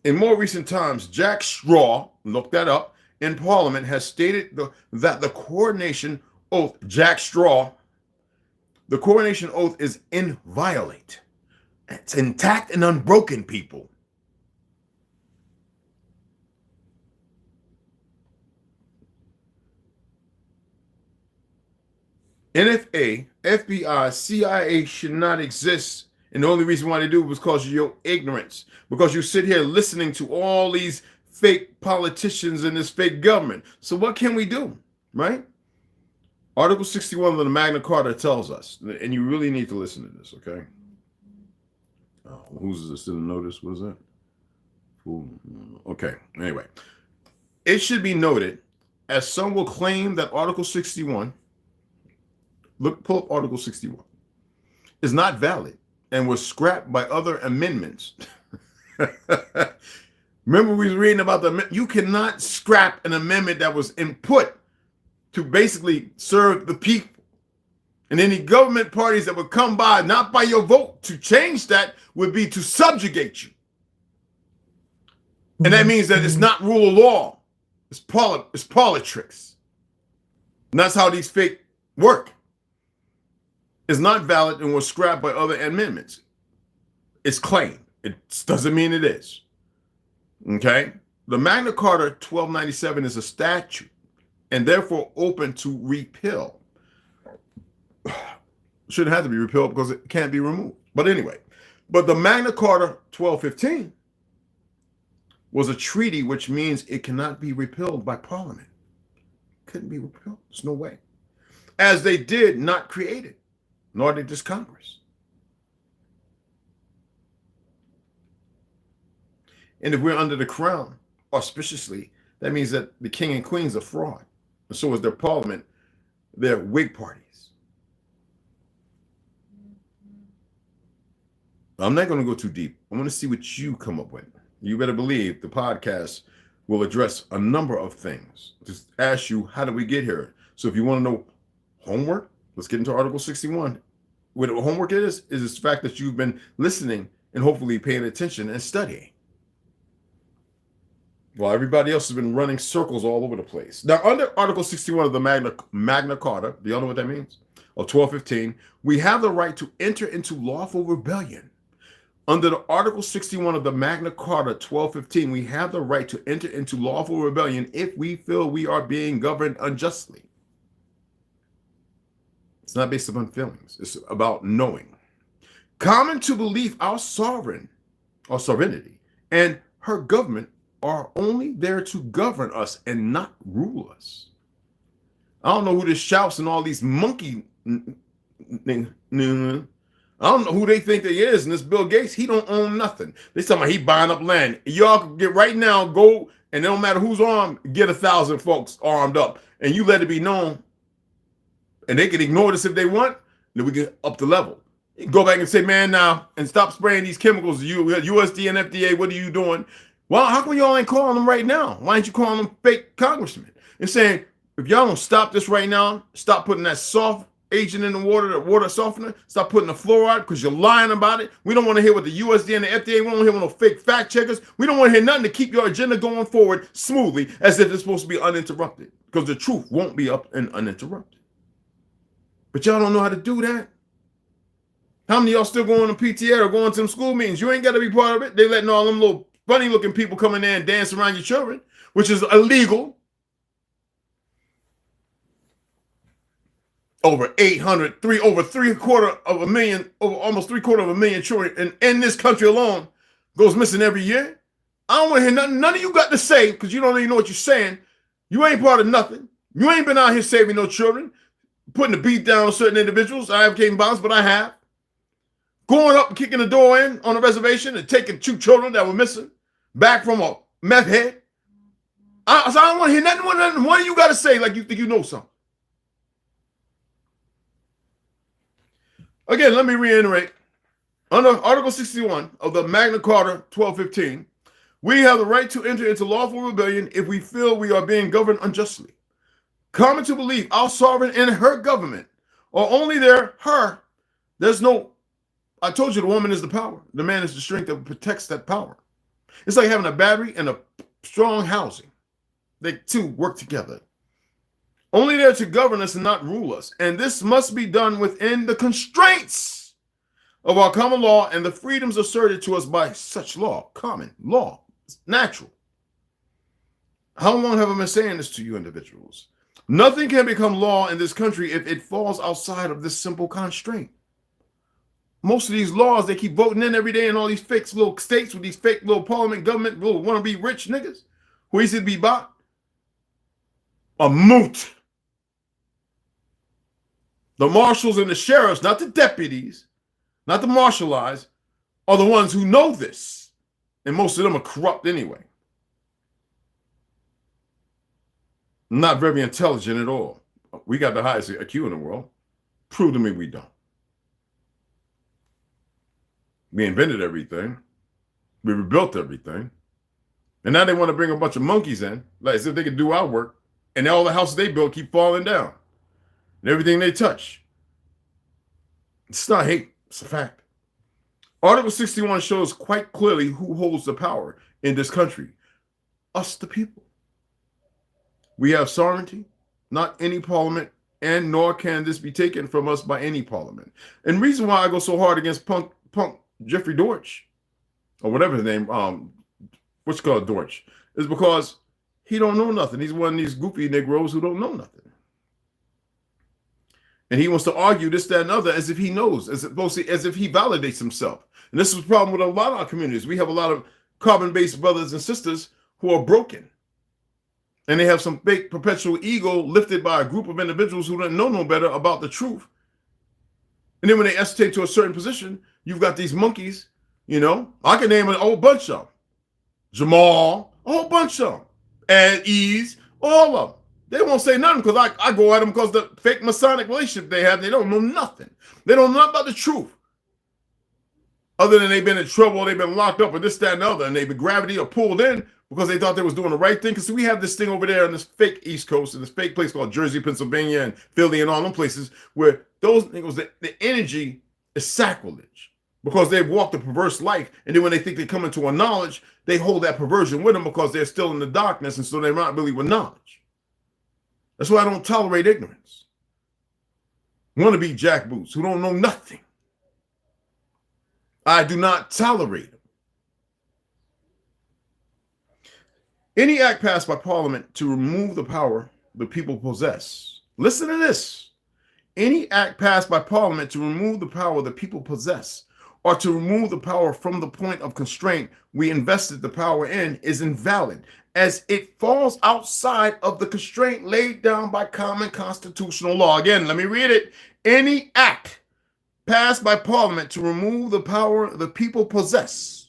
[SPEAKER 4] In more recent times, Jack Straw, look that up, in Parliament has stated that the coronation oath, Jack Straw, the coronation oath is inviolate. It's intact and unbroken, people. NFA, FBI, CIA should not exist. And the only reason why they do it was because of your ignorance. Because you sit here listening to all these fake politicians in this fake government. So what can we do, right? Article 61 of the Magna Carta tells us, and you really need to listen to this, okay? Oh, who's this? Didn't notice? What is that? Okay, anyway. It should be noted, as some will claim that Article 61, pull up Article 61, is not valid and was scrapped by other amendments. Remember we were reading about you cannot scrap an amendment that was input to basically serve the people. And any government parties that would come by, not by your vote, to change that would be to subjugate you. And that means that it's not rule of law. It's politics. And that's how these fake work. It's not valid and was scrapped by other amendments. It's claimed. It doesn't mean it is. Okay? The Magna Carta 1297 is a statute and therefore open to repeal. Shouldn't have to be repealed because it can't be removed. But anyway, but the Magna Carta 1215 was a treaty, which means it cannot be repealed by Parliament. Couldn't be repealed. There's no way. As they did not create it, nor did this Congress. And if we're under the crown, auspiciously, that means that the king and queens are fraud. And so is their parliament, their Whig parties. I'm not going to go too deep. I want to see what you come up with. You better believe the podcast will address a number of things. Just ask you, how did we get here? So if you want to know homework, let's get into Article 61. What homework is the fact that you've been listening and hopefully paying attention and studying, while everybody else has been running circles all over the place. Now, under Article 61 of the Magna Carta, do y'all know what that means? Or 1215, we have the right to enter into lawful rebellion. Under the Article 61 of the Magna Carta 1215, we have the right to enter into lawful rebellion if we feel we are being governed unjustly. It's not based upon feelings. It's about knowing. Common to belief, our sovereignty, and her government are only there to govern us and not rule us. I don't know who this shouts and all these monkey. I don't know who they think they is. And this Bill Gates, he don't own nothing. They talking about he buying up land. Y'all can get right now, go, and it don't matter who's armed, get 1,000 folks armed up. And you let it be known. And they can ignore this if they want. Then we get up the level. Go back and say, man, now, and stop spraying these chemicals. USD and FDA, what are you doing? Well, how come y'all ain't calling them right now? Why ain't you calling them fake congressmen and saying, if y'all don't stop this right now, stop putting that soft agent in the water softener, stop putting the fluoride because you're lying about it. We don't want to hear what the USD and the FDA, we don't want to hear no fake fact checkers. We don't want to hear nothing to keep your agenda going forward smoothly as if it's supposed to be uninterrupted, because the truth won't be up and uninterrupted. But y'all don't know how to do that. How many of y'all still going to PTA or going to some school meetings? You ain't got to be part of it. They letting all them little funny looking people come in there and dance around your children, which is illegal. Over 3/4 of a million, over almost 3/4 of a million children in this country alone goes missing every year. I don't want to hear nothing. None of you got to say, because you don't even know what you're saying. You ain't part of nothing. You ain't been out here saving no children, putting the beat down on certain individuals. I have came bounced, but I have. Going up and kicking the door in on a reservation and taking 2 children that were missing back from a meth head. I don't want to hear nothing. What do you got to say like you think you know something? Again, let me reiterate. Under Article 61 of the Magna Carta 1215, we have the right to enter into lawful rebellion if we feel we are being governed unjustly. Common to believe our sovereign and her government are only her. There's no, I told you the woman is the power. The man is the strength that protects that power. It's like having a battery and a strong housing. They two work together. Only there to govern us and not rule us. And this must be done within the constraints of our common law and the freedoms asserted to us by such law. Common law. It's natural. How long have I been saying this to you individuals? Nothing can become law in this country if it falls outside of this simple constraint. Most of these laws, they keep voting in every day in all these fake little states with these fake little parliament government little wanna-be rich niggas who easy to be bought. A moot. The marshals and the sheriffs, not the deputies, not the marshalized, are the ones who know this. And most of them are corrupt anyway. Not very intelligent at all. We got the highest IQ in the world. Prove to me we don't. We invented everything. We rebuilt everything. And now they want to bring a bunch of monkeys in, like as if they could do our work. And all the houses they built keep falling down. And everything they touch. It's not hate, it's a fact. Article 61 shows quite clearly who holds the power in this country. Us, the people. We have sovereignty, not any parliament, and nor can this be taken from us by any parliament. And the reason why I go so hard against punk Jeffrey Dorch, or whatever his name, what's called Dorch, is because he don't know nothing. He's one of these goofy Negroes who don't know nothing. And he wants to argue this, that, and other as if he knows, as if he validates himself. And this is the problem with a lot of our communities. We have a lot of carbon-based brothers and sisters who are broken. And they have some fake perpetual ego lifted by a group of individuals who don't know no better about the truth. And then when they escalate to a certain position, you've got these monkeys, you know. I can name a whole bunch of them. Jamal, a whole bunch of them. At ease, all of them. They won't say nothing because I go at them because the fake Masonic relationship they have, they don't know nothing. They don't know nothing about the truth. Other than they've been in trouble, they've been locked up or this, that, and the other, and they've been gravity or pulled in because they thought they was doing the right thing. Because we have this thing over there on this fake East Coast, and this fake place called Jersey, Pennsylvania, and Philly, and all them places where those things, the energy is sacrilege because they've walked a perverse life. And then when they think they come into a knowledge, they hold that perversion with them because they're still in the darkness, and so they're not really with knowledge. That's why I don't tolerate ignorance. Wannabe jackboots who don't know nothing. I do not tolerate them. Any act passed by Parliament to remove the power the people possess. Listen to this. Any act passed by Parliament to remove the power the people possess or to remove the power from the point of constraint we invested the power in is invalid, as it falls outside of the constraint laid down by common constitutional law. Again, let me read it. Any act passed by Parliament to remove the power the people possess.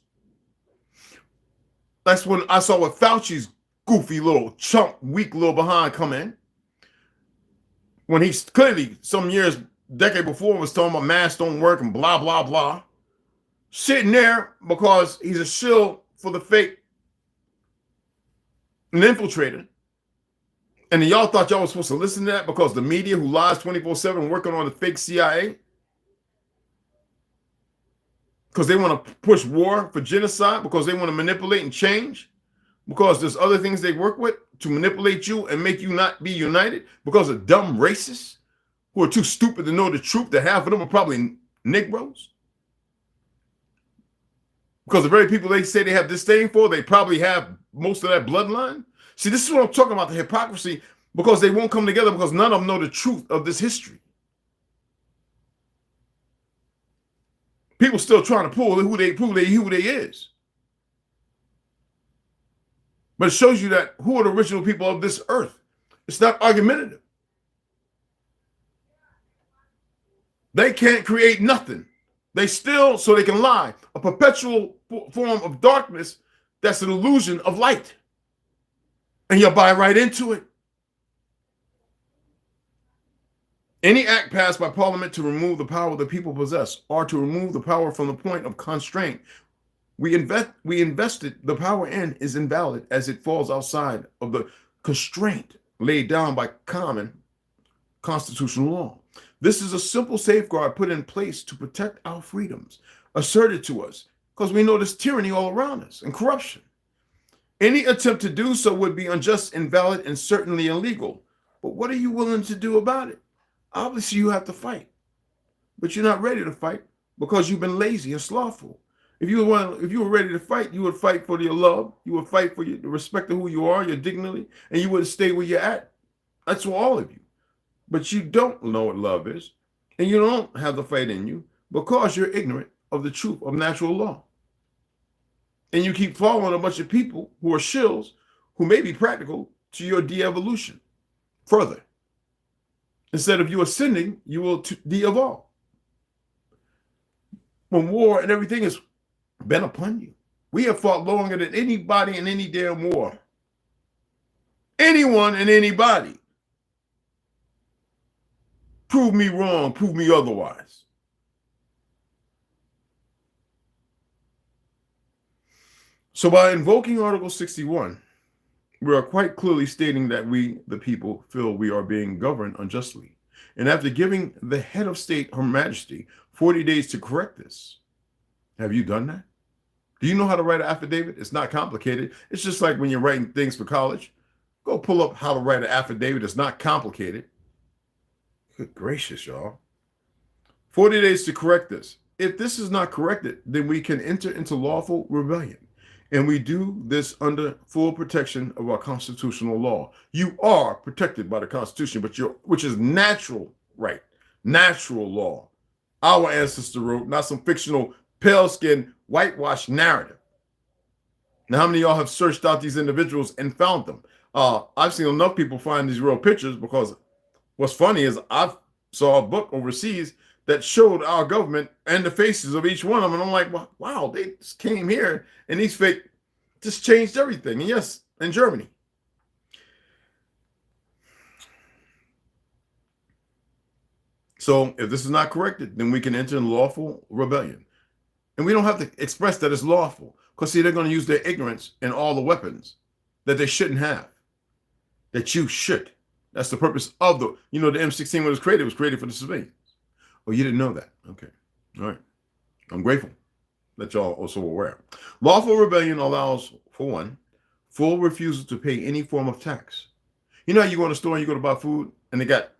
[SPEAKER 4] That's when I saw what Fauci's goofy little chump, weak little behind come in. When he's clearly some years, decade before, was talking about masks don't work and blah, blah, blah. Sitting there because he's a shill for the fake and infiltrator. And then y'all thought y'all was supposed to listen to that because the media who lies 24/7 working on the fake CIA, because they want to push war for genocide, because they want to manipulate and change, because there's other things they work with to manipulate you and make you not be united, because of dumb racists who are too stupid to know the truth, that half of them are probably Negroes. Because the very people they say they have disdain for, they probably have most of that bloodline. See, this is what I'm talking about, the hypocrisy, because they won't come together because none of them know the truth of this history. People still trying to pull who they is. But it shows you that who are the original people of this earth. It's not argumentative. They can't create nothing. They still, so they can lie, a perpetual form of darkness that's an illusion of light. And you'll buy right into it. Any act passed by Parliament to remove the power the people possess, or to remove the power from the point of constraint we invested the power in, is invalid, as it falls outside of the constraint laid down by common constitutional law. This is a simple safeguard put in place to protect our freedoms, asserted to us, because we know there's tyranny all around us and corruption. Any attempt to do so would be unjust, invalid, and certainly illegal. But what are you willing to do about it? Obviously, you have to fight, but you're not ready to fight because you've been lazy and slothful. If you were ready to fight, you would fight for your love. You would fight for the respect of who you are, your dignity, and you would stay where you're at. That's for all of you. But you don't know what love is, and you don't have the fight in you because you're ignorant of the truth of natural law. And you keep following a bunch of people who are shills, who may be practical to your de-evolution further. Instead of you ascending, you will de-evolve. When war and everything has been upon you, we have fought longer than anybody in any damn war. Anyone and anybody. Prove me wrong, prove me otherwise. So by invoking Article 61, we are quite clearly stating that we, the people, feel we are being governed unjustly. And after giving the head of state, Her Majesty, 40 days to correct this, have you done that? Do you know how to write an affidavit? It's not complicated. It's just like when you're writing things for college. Go pull up how to write an affidavit. It's not complicated. Good gracious, y'all. 40 days to correct this. If this is not corrected, then we can enter into lawful rebellion. And we do this under full protection of our constitutional law. You are protected by the Constitution, but which is natural right, natural law. Our ancestor wrote, not some fictional pale-skinned whitewashed narrative. Now, how many of y'all have searched out these individuals and found them? I've seen enough people find these real pictures, because what's funny is I saw a book overseas that showed our government and the faces of each one of them. And I'm like, wow, they just came here and these fake just changed everything. And yes, in Germany. So if this is not corrected, then we can enter in lawful rebellion. And we don't have to express that it's lawful, because see, they're going to use their ignorance and all the weapons that they shouldn't have, that you should. That's the purpose of the M16 when it was created for the civilians. Oh, you didn't know that? Okay. All right. I'm grateful that y'all also aware. Lawful rebellion allows, for one, full refusal to pay any form of tax. You know how you go to the store and you go to buy food and they got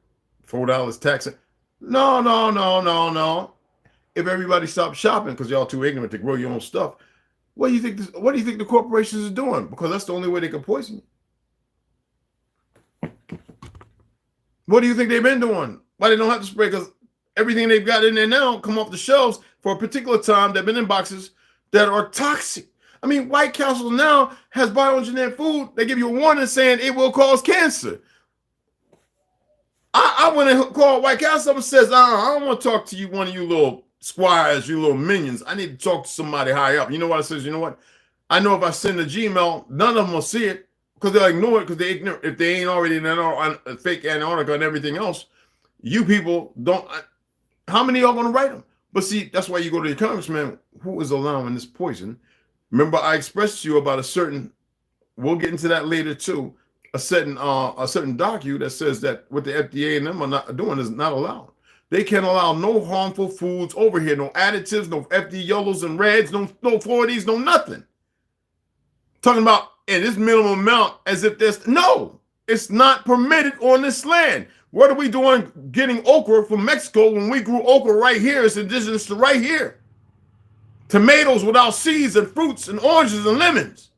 [SPEAKER 4] $4 tax? No. If everybody stopped shopping because y'all too ignorant to grow your own stuff, what do you think the corporations are doing? Because that's the only way they can poison you. What do you think they've been doing? Why they don't have to spray? Because everything they've got in there now come off the shelves for a particular time. They've been in boxes that are toxic. I mean, White Castle now has bioengineered food. They give you a warning saying it will cause cancer. I went and called White Castle and says, I don't want to talk to you, one of you little squires, you little minions. I need to talk to somebody high up. You know what I says? You know what? I know if I send a Gmail, none of them will see it, because they'll ignore it, because they ignore if they ain't already in fake Antarctica and everything else. You people don't. How many of y'all going to write them? But see, that's why you go to your congressman who is allowing this poison. Remember, I expressed to you about a certain, we'll get into that later too, a certain docu that says that what the FDA and them are not doing is not allowed. They can't allow no harmful foods over here, no additives, no FD yellows and reds, no 40s, no nothing. Talking about in this minimum amount as if there's, no, it's not permitted on this land. What are we doing getting okra from Mexico when we grew okra right here? It's indigenous to right here. Tomatoes without seeds and fruits and oranges and lemons.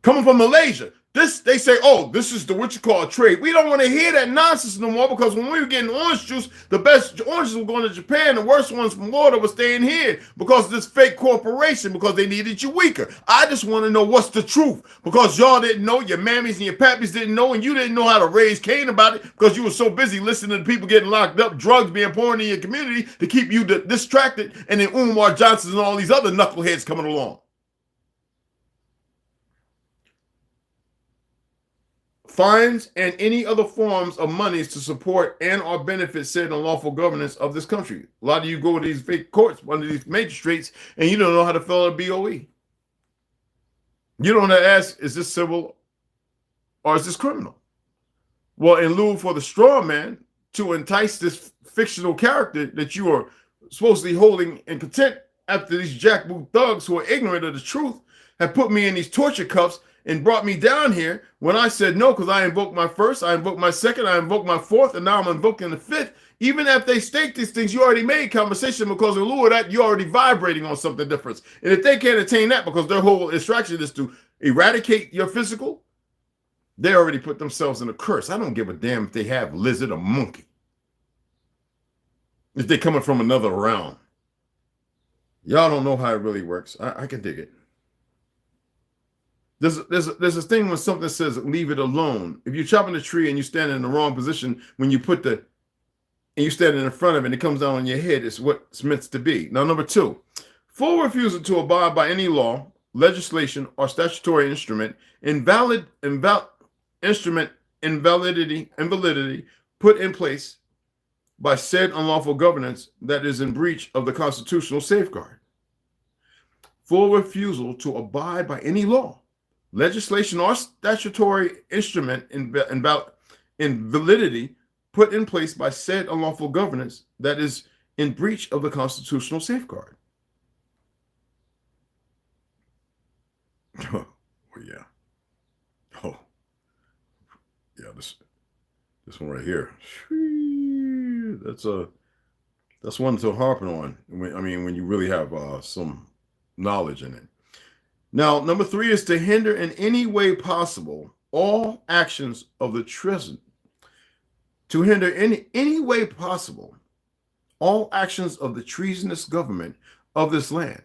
[SPEAKER 4] Coming from Malaysia. This, they say, oh, this is the what you call a trade. We don't want to hear that nonsense no more, because when we were getting orange juice, the best oranges were going to Japan. The worst ones from Florida were staying here because of this fake corporation, because they needed you weaker. I just want to know what's the truth, because y'all didn't know, your mammies and your pappies didn't know, and you didn't know how to raise Cain about it because you were so busy listening to people getting locked up, drugs being poured in your community to keep you distracted, and then Umar Johnsons and all these other knuckleheads coming along. fines and any other forms of monies to support and or benefit said unlawful governance of this country. A lot of you go to these fake courts under these magistrates and you don't know how to fill out a BOE. You don't have to ask, is this civil or is this criminal? Well, in lieu for the straw man to entice this fictional character that you are supposedly holding in contempt after these jackboot thugs who are ignorant of the truth have put me in these torture cuffs and brought me down here when I said no, because I invoked my first, I invoked my second, I invoked my fourth, and now I'm invoking the fifth. Even if they state these things, you already made conversation, because in lieu of that, you're already vibrating on something different. And if they can't attain that, because their whole instruction is to eradicate your physical, they already put themselves in a curse. I don't give a damn if they have lizard or monkey. If they're coming from another realm. Y'all don't know how it really works. I can dig it. There's a thing when something says leave it alone. If you're chopping a tree and you stand in the wrong position, when you put and you stand in front of it and it comes down on your head, it's what it's meant to be. Now, number 2, full refusal to abide by any law, legislation, or statutory instrument, invalidity put in place by said unlawful governance that is in breach of the constitutional safeguard. Full refusal to abide by any law, legislation, or statutory instrument invalidity put in place by said unlawful governance that is in breach of the constitutional safeguard. Oh, yeah. Oh, yeah, this one right here. That's one to harping on. When you really have some knowledge in it. Now, number 3 is to hinder in any way possible all actions of the treason. To hinder in any way possible all actions of the treasonous government of this land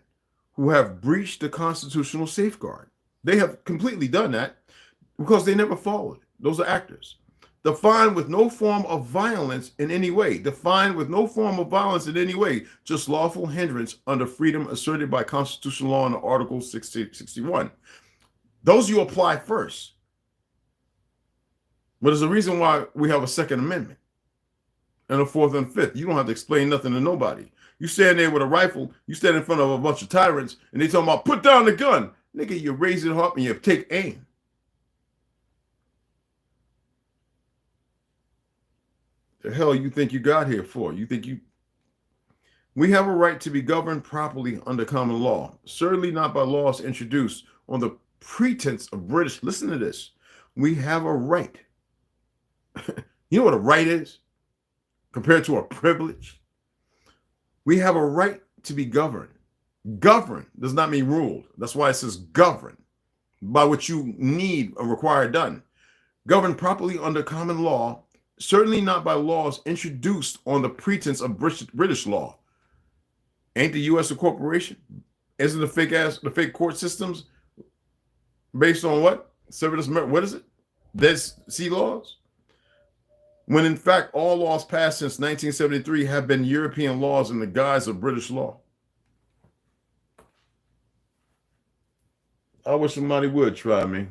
[SPEAKER 4] who have breached the constitutional safeguard. They have completely done that because they never followed it. Those are actors. Defined with no form of violence in any way. Defined with no form of violence in any way. Just lawful hindrance under freedom asserted by constitutional law in Article 61. Those you apply first. But there's a reason why we have a Second Amendment and a Fourth and Fifth. You don't have to explain nothing to nobody. You stand there with a rifle, you stand in front of a bunch of tyrants, and they talking about put down the gun. Nigga, you raise it up and you take aim. The hell you think you got here for? We have a right to be governed properly under common law, certainly not by laws introduced on the pretense of British. Listen to this. We have a right. You know what a right is compared to a privilege? We have a right to be governed. Govern does not mean ruled. That's why it says govern, by what you need or require done. Govern properly under common law, certainly not by laws introduced on the pretense of British law. Ain't the U.S. a corporation? Isn't the fake court systems based on what? What is it? Dead Sea laws? When in fact, all laws passed since 1973 have been European laws in the guise of British law. I wish somebody would try me.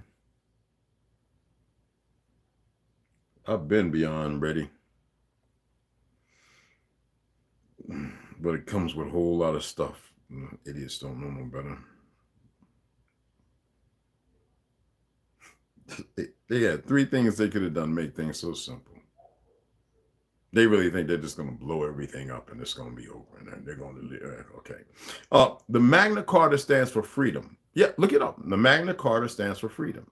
[SPEAKER 4] I've been beyond ready. But it comes with a whole lot of stuff. Idiots don't know no better. They had 3 things they could have done, make things so simple. They really think they're just going to blow everything up and it's going to be over. And then they're going to live. Okay. The Magna Carta stands for freedom. Yeah, look it up. The Magna Carta stands for freedom.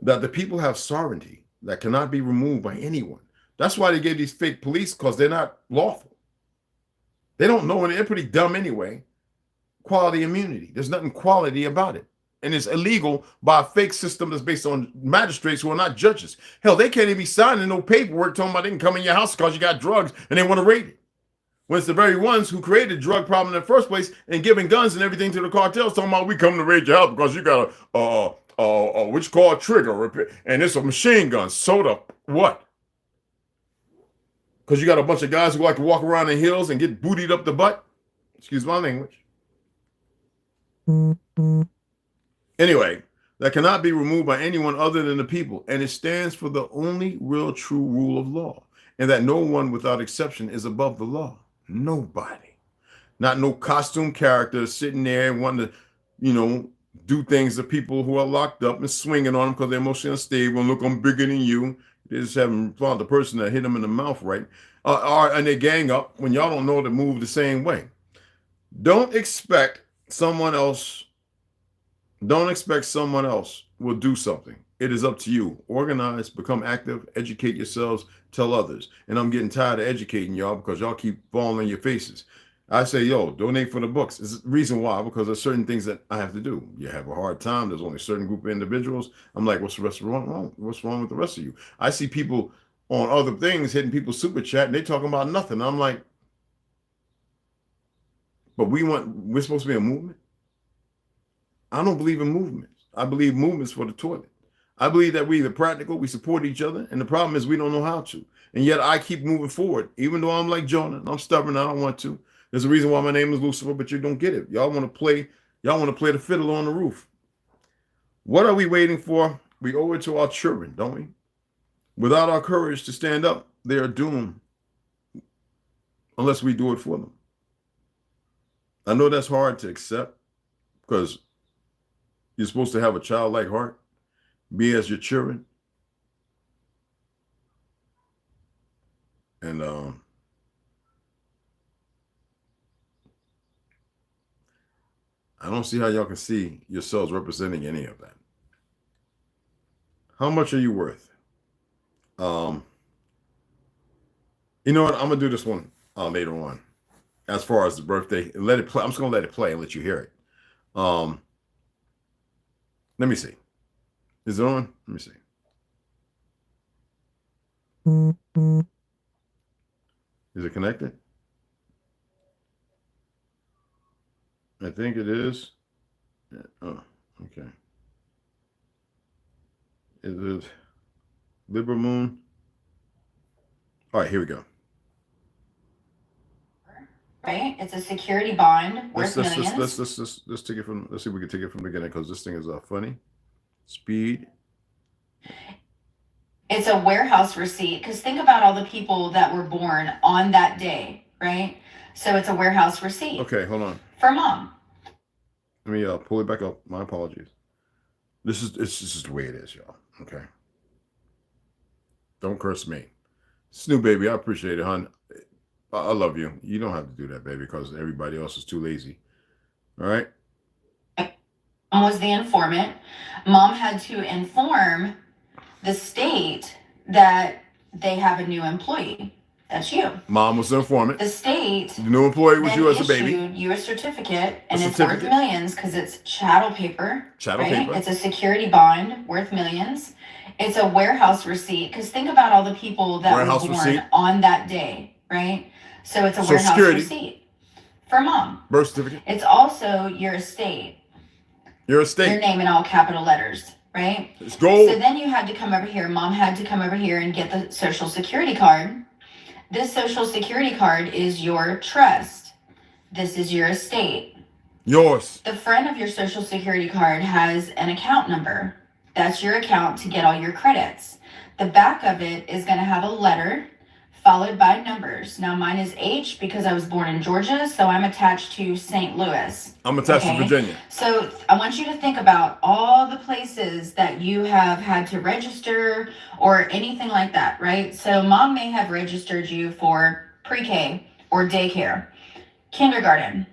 [SPEAKER 4] That the people have sovereignty that cannot be removed by anyone. That's why they gave these fake police, because they're not lawful. They don't know, and they're pretty dumb anyway. Quality immunity. There's nothing quality about it. And it's illegal by a fake system that's based on magistrates who are not judges. Hell, they can't even be signing no paperwork talking about they can come in your house because you got drugs and they want to raid it. When it's the very ones who created the drug problem in the first place and giving guns and everything to the cartels talking about we come to raid your house because you got a which called trigger and it's a machine gun. Soda, what? Because you got a bunch of guys who like to walk around in hills and get bootied up the butt. Excuse my language. Anyway, that cannot be removed by anyone other than the people, and it stands for the only real true rule of law, and that no one without exception is above the law. Nobody. Not no costume character sitting there and wanting to, you know, do things to people who are locked up and swinging on them because they're emotionally unstable and look, I'm bigger than you. They just haven't found the person that hit them in the mouth right. And they gang up when y'all don't know to move the same way. Don't expect someone else will do something. It is up to you. Organize, become active, educate yourselves, tell others. And I'm getting tired of educating y'all because y'all keep falling on your faces. I say, yo, donate for the books. It's the reason why, because there's certain things that I have to do. You have a hard time. There's only a certain group of individuals. I'm like, what's the rest wrong? What's wrong with the rest of you? I see people on other things hitting people's super chat and they talking about nothing. I'm like, but we're supposed to be a movement. I don't believe in movements. I believe movements for the toilet. I believe that we're either practical, we support each other, and the problem is we don't know how to. And yet I keep moving forward, even though I'm like Jonah, and I'm stubborn, I don't want to. There's a reason why my name is Lucifer, but you don't get it. Y'all want to play the fiddle on the roof. What are we waiting for? We owe it to our children, don't we? Without our courage to stand up, they are doomed unless we do it for them. I know that's hard to accept because you're supposed to have a childlike heart, be as your children. And I don't see how y'all can see yourselves representing any of that. How much are you worth? You know what? I'm gonna do this one later on. As far as the birthday, let it play. I'm just gonna let it play and let you hear it. Let me see. Is it on? Let me see. Is it connected? I think it is. Oh, okay. Is it Libra Moon? All right, here we go.
[SPEAKER 5] Right? It's a security bond worth millions.
[SPEAKER 4] Let's take it from. Let's see if we can take it from the beginning because this thing is funny. Speed.
[SPEAKER 5] It's a warehouse receipt because think about all the people that were born on that day, right? So it's a warehouse receipt.
[SPEAKER 4] Okay, hold on.
[SPEAKER 5] For mom.
[SPEAKER 4] Let me pull it back up. My apologies. This is the way it is, y'all. Okay. Don't curse me. Snoop, baby, I appreciate it, hon. I love you. You don't have to do that, baby, because everybody else is too lazy. All right?
[SPEAKER 5] Mom was the informant. Mom had to inform the state that they have a new employee. That's you.
[SPEAKER 4] Mom was the informant.
[SPEAKER 5] The state.
[SPEAKER 4] The new employee was you as a baby.
[SPEAKER 5] Issued you a certificate, and it's worth millions because it's chattel paper.
[SPEAKER 4] Chattel paper.
[SPEAKER 5] It's a security bond worth millions. It's a warehouse receipt because think about all the people that were born on that day, right? So it's a warehouse receipt for mom.
[SPEAKER 4] Birth certificate.
[SPEAKER 5] It's also your estate.
[SPEAKER 4] Your estate.
[SPEAKER 5] Your name in all capital letters, right?
[SPEAKER 4] It's gold.
[SPEAKER 5] So then you had to come over here. Mom had to come over here and get the social security card. This social security card is your trust. This is your estate.
[SPEAKER 4] Yours.
[SPEAKER 5] The front of your social security card has an account number. That's your account to get all your credits. The back of it is going to have a letter followed by numbers. Now mine is H because I was born in Georgia, so I'm attached to St. Louis.
[SPEAKER 4] I'm attached to Virginia.
[SPEAKER 5] So I want you to think about all the places that you have had to register or anything like that, right? So mom may have registered you for pre-K or daycare, kindergarten,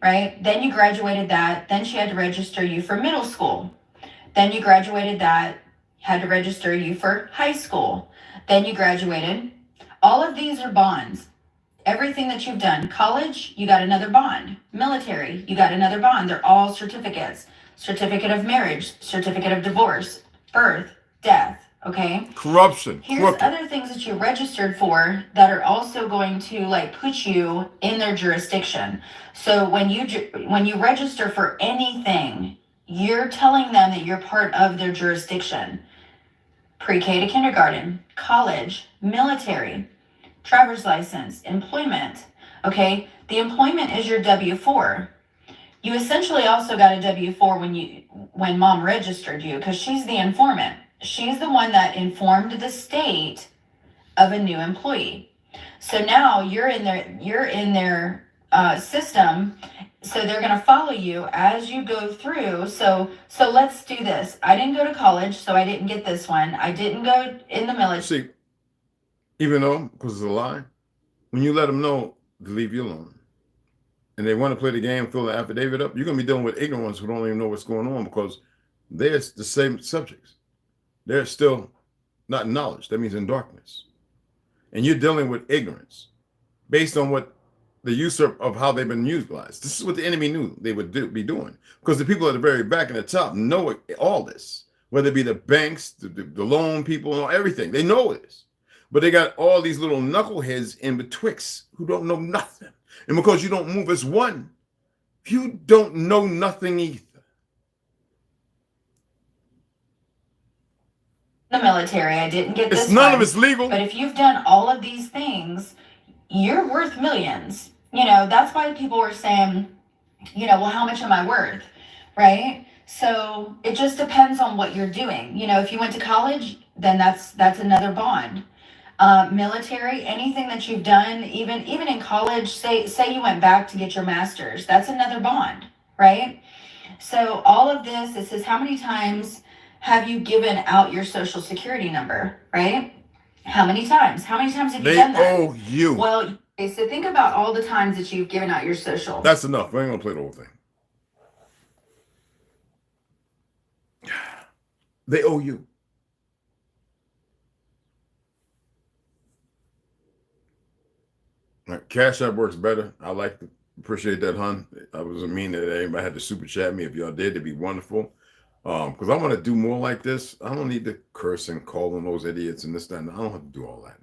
[SPEAKER 5] right? Then you graduated that. Then she had to register you for middle school. Then you graduated that, had to register you for high school. Then you graduated. All of these are bonds. Everything that you've done. College, you got another bond. Military, you got another bond. They're all certificates. Certificate of marriage, certificate of divorce, birth, death, okay?
[SPEAKER 4] Corruption.
[SPEAKER 5] Here's other things that you registered for that are also going to like put you in their jurisdiction. So when you register for anything, you're telling them that you're part of their jurisdiction. Pre-K to kindergarten, college, military, driver's license, employment, okay? The employment is your W-4. You essentially also got a W-4 when mom registered you, because she's the informant. She's the one that informed the state of a new employee. So now you're in their system. So they're going to follow you as you go through. So let's do this. I didn't go to college, so I didn't get this one. I didn't go in the military.
[SPEAKER 4] See, even though, because it's a lie, when you let them know to leave you alone, and they want to play the game, fill the affidavit up, you're going to be dealing with ignorant ones who don't even know what's going on, because they're the same subjects. They're still not in knowledge. That means in darkness. And you're dealing with ignorance based on what the usurp of how they've been utilized. This is what the enemy knew they would be doing, because the people at the very back and the top know all this, whether it be the banks, the loan people, everything. They know this. But they got all these little knuckleheads in betwixt who don't know nothing. And because you don't move as one, you don't know nothing either.
[SPEAKER 5] The military. I didn't get this.
[SPEAKER 4] None of it's legal.
[SPEAKER 5] But if you've done all of these things, you're worth millions. You know, that's why people were saying, you know, well, how much am I worth? Right? So it just depends on what you're doing. You know, if you went to college, then that's another bond. Military, anything that you've done, even in college, say you went back to get your master's, that's another bond, right? So all of this, it says, how many times have you given out your social security number, right? How many times? How many times have you done that?
[SPEAKER 4] They owe you.
[SPEAKER 5] Well, okay, so think about all the times that you've given out your social.
[SPEAKER 4] That's enough. We ain't gonna play the whole thing. They owe you. Cashapp works better. I like to appreciate that, hun. I wasn't mean that anybody had to super chat me. If y'all did, it'd be wonderful. Because I want to do more like this. I don't need to curse and call them those idiots and this, that, and I don't have to do all that.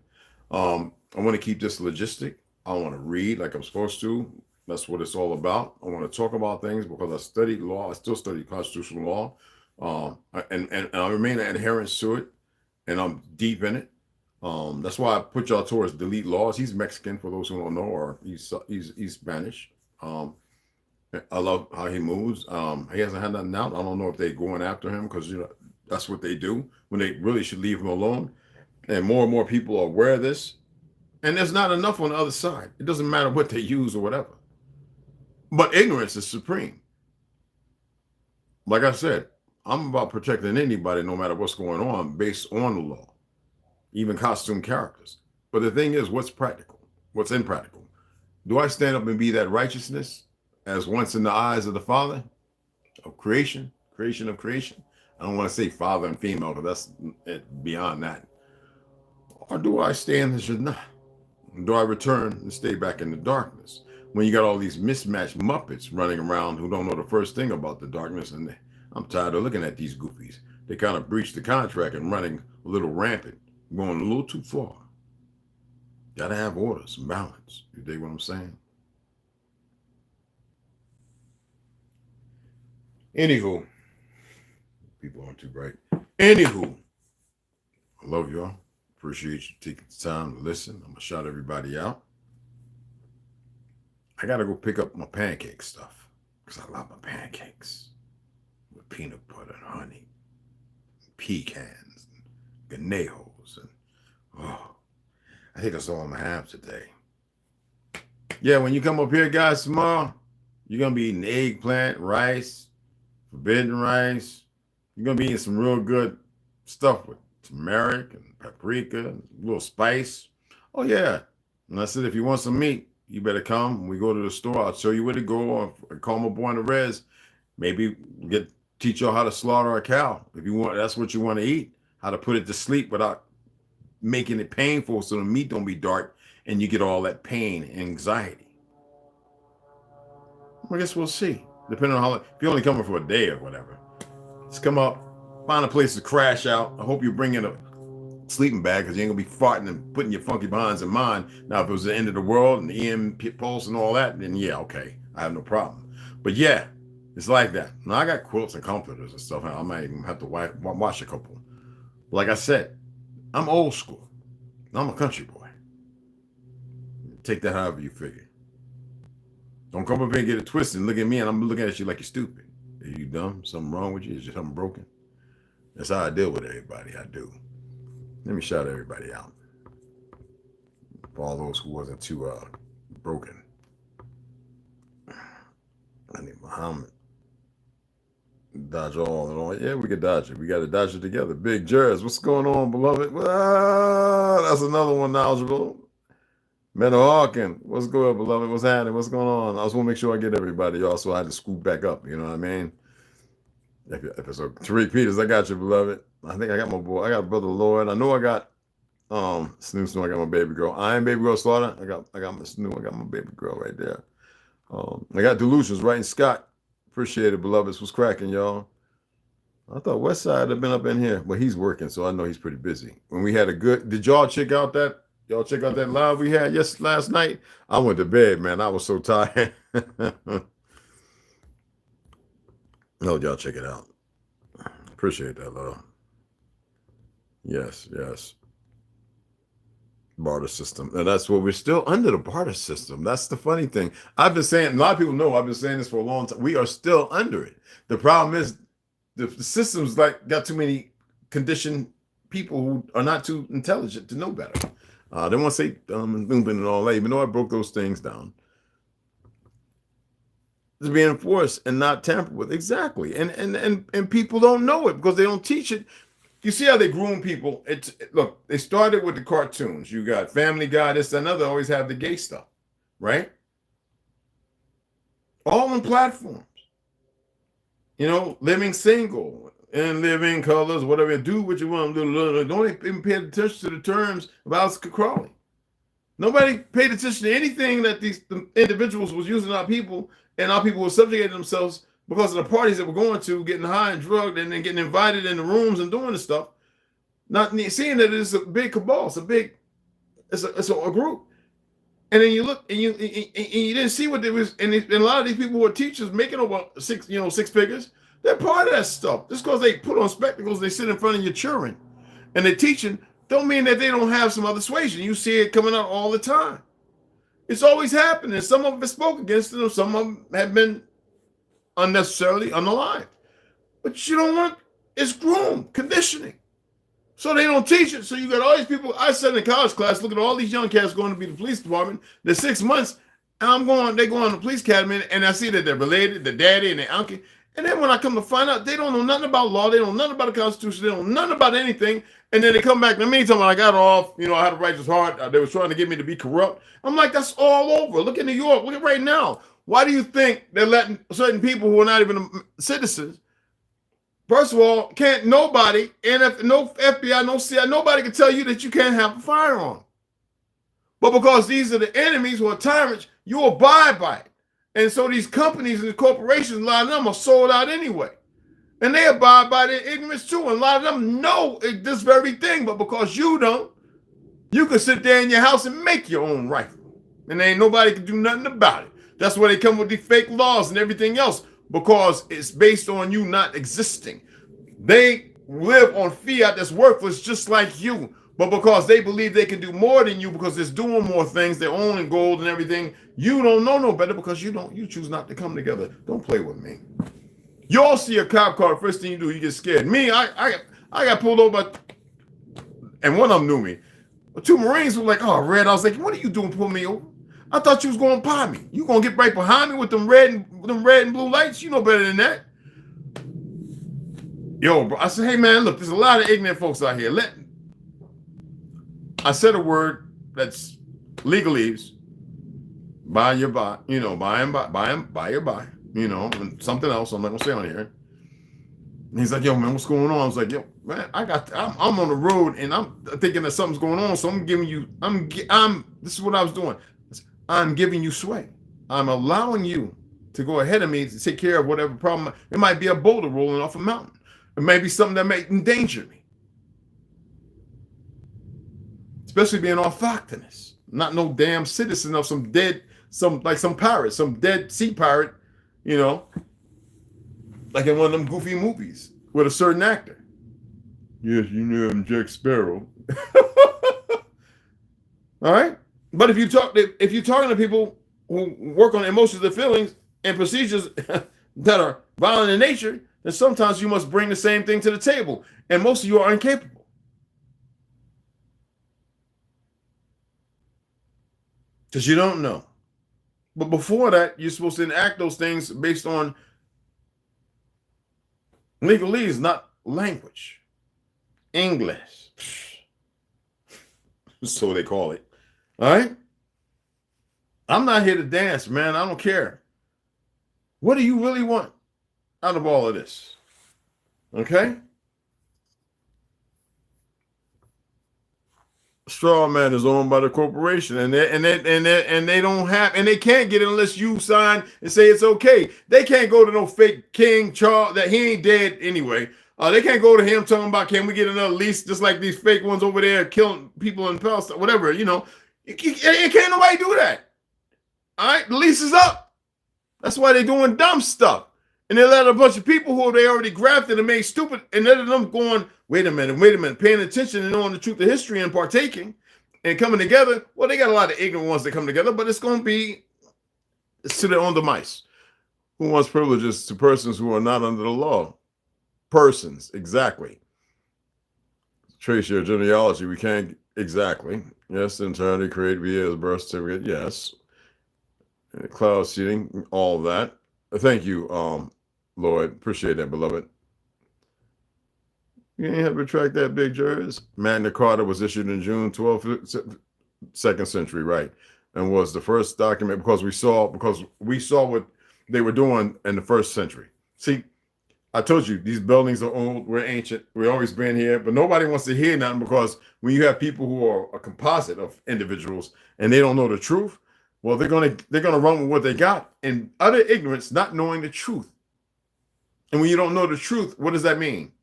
[SPEAKER 4] I want to keep this logistic. I want to read like I'm supposed to. That's what it's all about. I want to talk about things because I studied law. I still study constitutional law. And I remain an adherent to it. And I'm deep in it. That's why I put y'all towards delete laws. He's Mexican, for those who don't know, or he's Spanish. I love how he moves. He hasn't had nothing out. I don't know if they're going after him because, you know, that's what they do when they really should leave him alone. And more people are aware of this. And there's not enough on the other side. It doesn't matter what they use or whatever. But ignorance is supreme. Like I said, I'm about protecting anybody no matter what's going on based on the law, even costume characters. But the thing is, what's practical? What's impractical? Do I stand up and be that righteousness as once in the eyes of the Father of creation of creation? I don't want to say father and female because that's beyond that. Or do I stand as not? Do I return and stay back in the darkness? When you got all these mismatched Muppets running around who don't know the first thing about the darkness, and I'm tired of looking at these goofies. They kind of breached the contract and running a little rampant, going a little too far. Gotta have order, some balance. You dig what I'm saying? Anywho, people aren't too bright. Anywho, I love y'all. Appreciate you taking the time to listen. I'm gonna shout everybody out. I gotta go pick up my pancake stuff because I love my pancakes with peanut butter and honey, and pecans, and ganejos, and I think that's all I'm gonna have today. Yeah, when you come up here, guys, tomorrow, you're gonna be eating eggplant, rice, forbidden rice. You're gonna be eating some real good stuff with turmeric and paprika and a little spice. Oh yeah. And I said, if you want some meat, you better come. When we go to the store, I'll show you where to go, or call my boy in the res. Maybe teach y'all how to slaughter a cow. If you want, that's what you want to eat. How to put it to sleep without making it painful so the meat don't be dark and you get all that pain and anxiety. I guess we'll see. Depending on if you're only coming for a day or whatever. Just come up, find a place to crash out. I hope you bring in a sleeping bag because you ain't gonna be farting and putting your funky behinds in mine. Now, if it was the end of the world and the EM pulse and all that, then yeah, okay, I have no problem. But yeah, it's like that. Now I got quilts and comforters and stuff. I might even have to wash a couple. Like I said, I'm old school. I'm a country boy. Take that however you figure. Don't come up here and get it twisted and look at me and I'm looking at you like you're stupid. Are you dumb? Something wrong with you? Is there something broken? That's how I deal with everybody. I do. Let me shout everybody out. For all those who wasn't too broken. I need Muhammad. Dodge all and all. Yeah, we can dodge it. We got to dodge it together. Big Jers, what's going on, beloved? That's another one knowledgeable. Meadow Hawking, what's good, beloved? What's happening? What's going on? I just want to make sure I get everybody, y'all, so I had to scoop back up. You know what I mean? If it's a Tariq Peters, I got you, beloved. I think I got my boy. I got Brother Lloyd. I know I got Snoop. I got my baby girl. I am baby girl Slaughter. I got my Snoop. I got my baby girl right there. I got Delusions right in Scott. Appreciate it, beloveds. What's cracking, y'all? I thought Westside had been up in here, but he's working, so I know he's pretty busy. When we had a good, did y'all check out that? Y'all check out that live we had last night? I went to bed, man. I was so tired. No, y'all check it out. Appreciate that, love. Yes. Barter system. And that's what we're still under, the barter system. That's the funny thing. I've been saying, a lot of people know I've been saying this for a long time. We are still under it. The problem is the system's like got too many conditioned people who are not too intelligent to know better. They want to say and all that, even though I broke those things down. It's being enforced and not tampered with. Exactly. And people don't know it because they don't teach it. You see how they groom people? Look, they started with the cartoons. You got Family Guy, this and another, always have the gay stuff, right? All on platforms. You know, living single and living colors, whatever. Do what you want. Don't even pay attention to the terms of Alice Crowley. Nobody paid attention to anything that these individuals was using our people, and our people were subjugating themselves because of the parties that we're going to, getting high and drugged, and then getting invited in the rooms and doing this stuff. Not seeing that it's a big cabal, it's a group. And then you look and you didn't see what there was, and a lot of these people who are teachers making over six figures, they're part of that stuff. Just because they put on spectacles, they sit in front of your children, and they're teaching, don't mean that they don't have some other suasion. You see it coming out all the time. It's always happening. Some of them have spoken against them, some of them have been unnecessarily unaligned. But you don't want, it's groomed, conditioning. So they don't teach it. So you got all these people. I sat in a college class looking at all these young cats going to be the police department. They're 6 months, and they go on the police academy, and I see that they're related, the daddy and the uncle. And then when I come to find out, they don't know nothing about law, they don't know nothing about the Constitution, they don't know nothing about anything. And then they come back to me talking about I got off, I had a righteous heart. They was trying to get me to be corrupt. I'm like, that's all over. Look at New York. Look at right now. Why do you think they're letting certain people who are not even citizens? First of all, can't nobody, no FBI, no CIA, nobody can tell you that you can't have a firearm. But because these are the enemies who are tyrants, you abide by it. And so these companies and the corporations, a lot of them are sold out anyway. And they abide by their ignorance too. And a lot of them know this very thing, but because you don't, you can sit there in your house and make your own rifle. And ain't nobody can do nothing about it. That's why they come with these fake laws and everything else, because it's based on you not existing. They live on fiat that's worthless just like you. But because they believe they can do more than you, because it's doing more things, they're owning gold and everything, you don't know no better because you choose not to come together. Don't play with me. You all see a cop car, first thing you do, you get scared. Me, I got pulled over, and one of them knew me. But 2 Marines were like, oh, Red. I was like, what are you doing pulling me over? I thought you was going to pie me. You going to get right behind me with them red and blue lights? You know better than that. Yo, bro, I said, hey, man, look, there's a lot of ignorant folks out here. I said a word that's legalese. Buy your buy, buy your buy, and something else I'm not going to say on here. And he's like, yo, man, what's going on? I was like, yo, man, I'm on the road, and I'm thinking that something's going on, so I'm giving you, this is what I was doing. I'm giving you sway. I'm allowing you to go ahead of me to take care of whatever problem. It might be a boulder rolling off a mountain. It may be something that may endanger me. Especially being orthodox. Not no damn citizen of some dead pirate, some dead sea pirate, like in one of them goofy movies with a certain actor. Yes, I'm Jack Sparrow. All right? But if you're talking to people who work on emotions and feelings and procedures that are violent in nature, then sometimes you must bring the same thing to the table. And most of you are incapable. Because you don't know. But before that, you're supposed to enact those things based on legalese, not language. English. So they call it. All right? I'm not here to dance, man. I don't care. What do you really want out of all of this? Okay? Straw man is owned by the corporation, and they don't have, and they can't get it unless you sign and say it's okay. They can't go to no fake King Charles that he ain't dead anyway. They can't go to him talking about, can we get another lease, just like these fake ones over there killing people in Palestine, whatever, you know. It can't nobody do that. All right, the lease is up. That's why they're doing dumb stuff. And they let a bunch of people who they already grafted and made stupid, and let them going, wait a minute, paying attention and knowing the truth of history and partaking and coming together. Well, they got a lot of ignorant ones that come together, but it's going to be to their own demise. Who wants privileges to persons who are not under the law? Persons, exactly. Trace your genealogy. We can't, exactly. Yes, entirely create via the birth certificate. Yes. Cloud seeding, all of that. Thank you, Lord. Appreciate that, beloved. You ain't have to track that, big jurors. Magna Carta was issued in June 12th, 2nd century, right? And was the first document because we saw what they were doing in the 1st century. See, I told you, these buildings are old, we're ancient, we've always been here, but nobody wants to hear nothing, because when you have people who are a composite of individuals and they don't know the truth, well, they're gonna run with what they got in utter ignorance, not knowing the truth. And when you don't know the truth, what does that mean?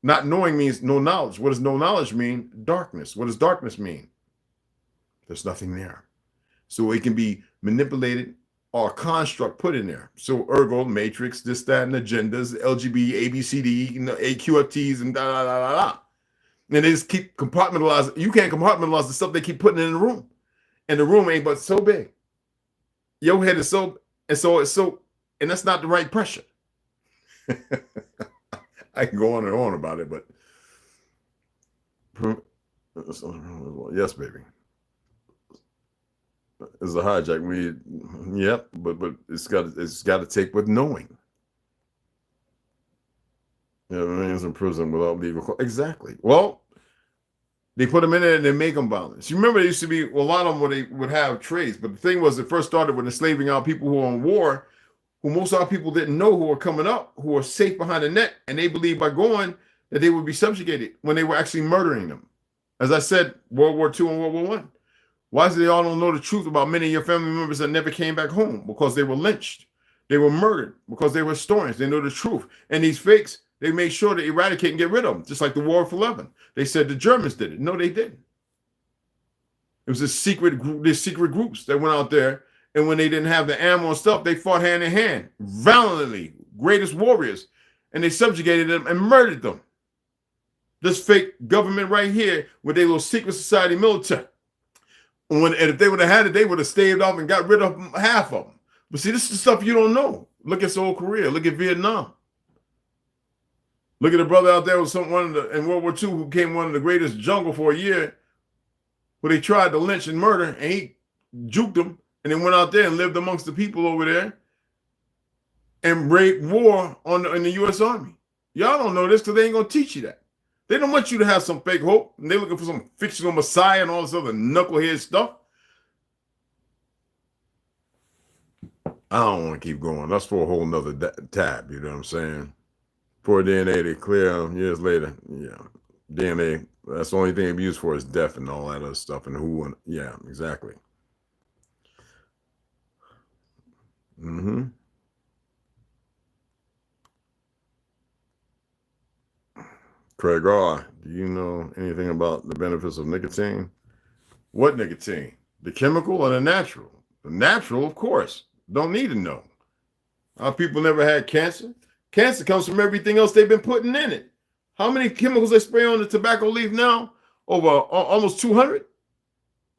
[SPEAKER 4] Not knowing means no knowledge. What does no knowledge mean? Darkness. What does darkness mean? There's nothing there. So it can be manipulated or a construct put in there. So ergo, matrix, this, that, and agendas, LGB, ABCD, AQFTs, and da da da da da. And they just keep compartmentalizing. You can't compartmentalize the stuff they keep putting in the room. And the room ain't but so big. Your head is so, and that's not the right pressure. I can go on and on about it, but yes, baby. It's a hijack. Yep, but it's got to take with knowing. Yeah, millions in prison without legal. Exactly. Well, they put them in there and they make them violent. You remember, there used to be a lot of them where they would have trades, but the thing was, it first started with enslaving our people who were on war, who most of our people didn't know, who were coming up, who were safe behind the net, and they believed by going that they would be subjugated when they were actually murdering them. As I said, World War II and World War I. Why is it they all don't know the truth about many of your family members that never came back home? Because they were lynched. They were murdered because they were historians. They know the truth. And these fakes, they made sure to eradicate and get rid of them, just like the War of 11. They said the Germans did it. No, they didn't. It was these secret groups that went out there, and when they didn't have the ammo and stuff, they fought hand in hand, valiantly, greatest warriors, and they subjugated them and murdered them. This fake government right here with their little secret society military. And if they would have had it, they would have staved off and got rid of half of them. But see, this is the stuff you don't know. Look at South Korea. Look at Vietnam. Look at the brother out there with in World War II who became one of the greatest jungle for a year, where they tried to lynch and murder, and he juked them, and then went out there and lived amongst the people over there and raped war in the U.S. Army. Y'all don't know this because they ain't going to teach you that. They don't want you to have some fake hope, and they're looking for some fictional messiah and all this other knucklehead stuff. I don't want to keep going. That's for a whole nother tab, you know what I'm saying? For DNA to clear years later, yeah. DNA, that's the only thing it's used for is death and all that other stuff, and who, and yeah, exactly. Craig R., do you know anything about the benefits of nicotine? What nicotine? The chemical or the natural? The natural, of course. Don't need to know. Our people never had cancer. Cancer comes from everything else they've been putting in it. How many chemicals they spray on the tobacco leaf now? Over almost 200?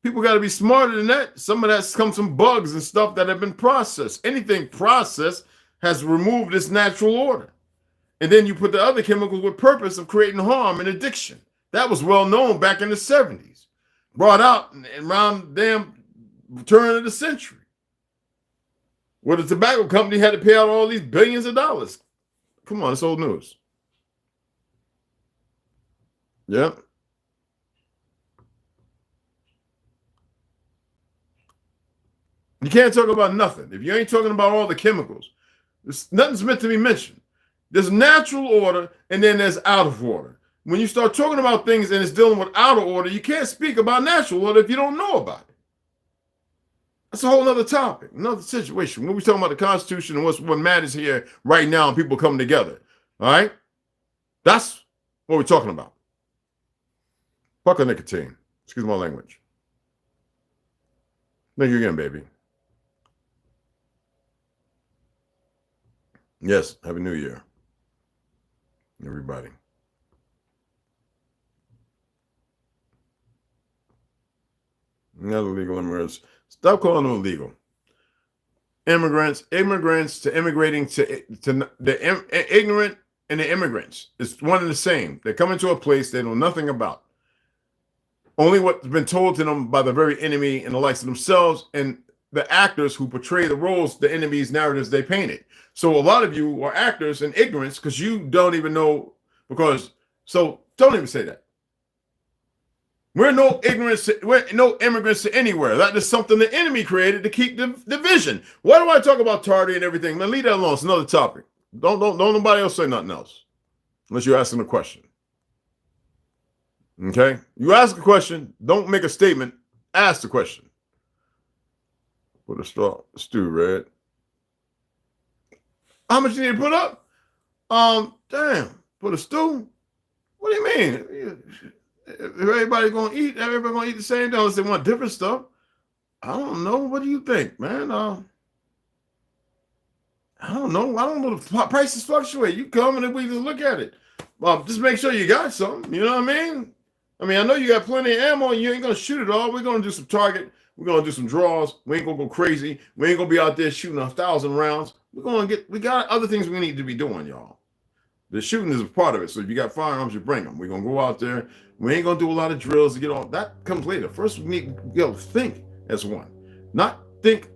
[SPEAKER 4] People got to be smarter than that. Some of that comes from bugs and stuff that have been processed. Anything processed has removed its natural order. And then you put the other chemicals with purpose of creating harm and addiction. That was well known back in the 70s. Brought out around the damn turn of the century, where the tobacco company had to pay out all these billions of dollars. Come on, it's old news. Yeah. You can't talk about nothing. If you ain't talking about all the chemicals, nothing's meant to be mentioned. There's natural order and then there's out of order. When you start talking about things and it's dealing with out of order, you can't speak about natural order if you don't know about it. That's a whole other topic, another situation. When we're talking about the Constitution and what matters here right now and people coming together, all right? That's what we're talking about. Fuck a nicotine. Excuse my language. Thank you again, baby. Yes, Happy New Year, everybody. Not illegal immigrants. Stop calling them illegal. Immigrants to immigrating to the ignorant and the immigrants. It's one and the same. They come into a place they know nothing about. Only what's been told to them by the very enemy and the likes of themselves and the actors who portray the roles, the enemy's narratives they painted. So a lot of you are actors in ignorance because you don't even know, so don't even say that. We're no immigrants to anywhere. That is something the enemy created to keep the division. Why do I talk about Tardy and everything? Man, leave that alone. It's another topic. Don't nobody else say nothing else. Unless you're asking a question. Okay? You ask a question, don't make a statement, ask the question. Put a stew, Red. How much you need to put up? Damn, put a stew? What do you mean? If everybody gonna eat, everybody gonna eat the same thing unless they want different stuff. I don't know. What do you think, man? I don't know. I don't know. The prices fluctuate. You come and we just look at it. Just make sure you got something. You know what I mean? I know you got plenty of ammo and you ain't gonna shoot it all. We're gonna do some target. We're gonna do some draws. We ain't gonna go crazy. We ain't gonna be out there shooting 1,000 rounds. We got other things we need to be doing, y'all. The shooting is a part of it. So if you got firearms, you bring them. We're gonna go out there. We ain't gonna do a lot of drills to get all that comes later. First, we need to be able to think as one. Not think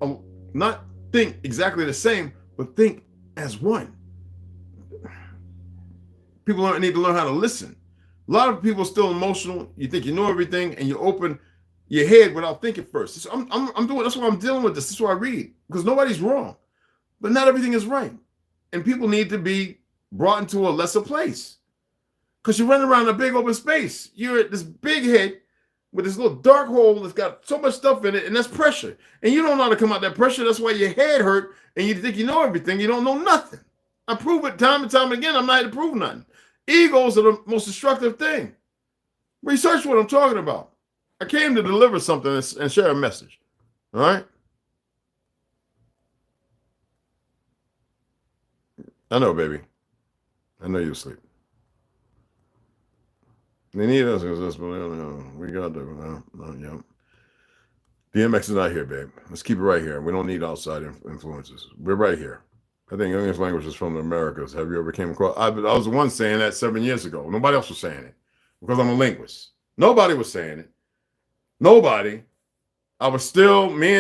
[SPEAKER 4] exactly the same, but think as one. People need to learn how to listen. A lot of people are still emotional. You think you know everything, and you open your head without thinking first. So I'm doing. That's why I'm dealing with this. This is why I read, because nobody's wrong, but not everything is right, and people need to be brought into a lesser place. Because you're running around a big open space. You're at this big head with this little dark hole that's got so much stuff in it, and that's pressure. And you don't know how to come out that pressure. That's why your head hurt, and you think you know everything. You don't know nothing. I prove it time and time again. I'm not here to prove nothing. Egos are the most destructive thing. Research what I'm talking about. I came to deliver something and share a message. All right? I know, baby. I know you're asleep. They need us because that's we got to. Yeah. DMX is not here, babe. Let's keep it right here. We don't need outside influences. We're right here. I think English language is from the Americas. Have you ever came across? I was the one saying that 7 years ago. Nobody else was saying it because I'm a linguist. Nobody was saying it. Nobody. I was still, me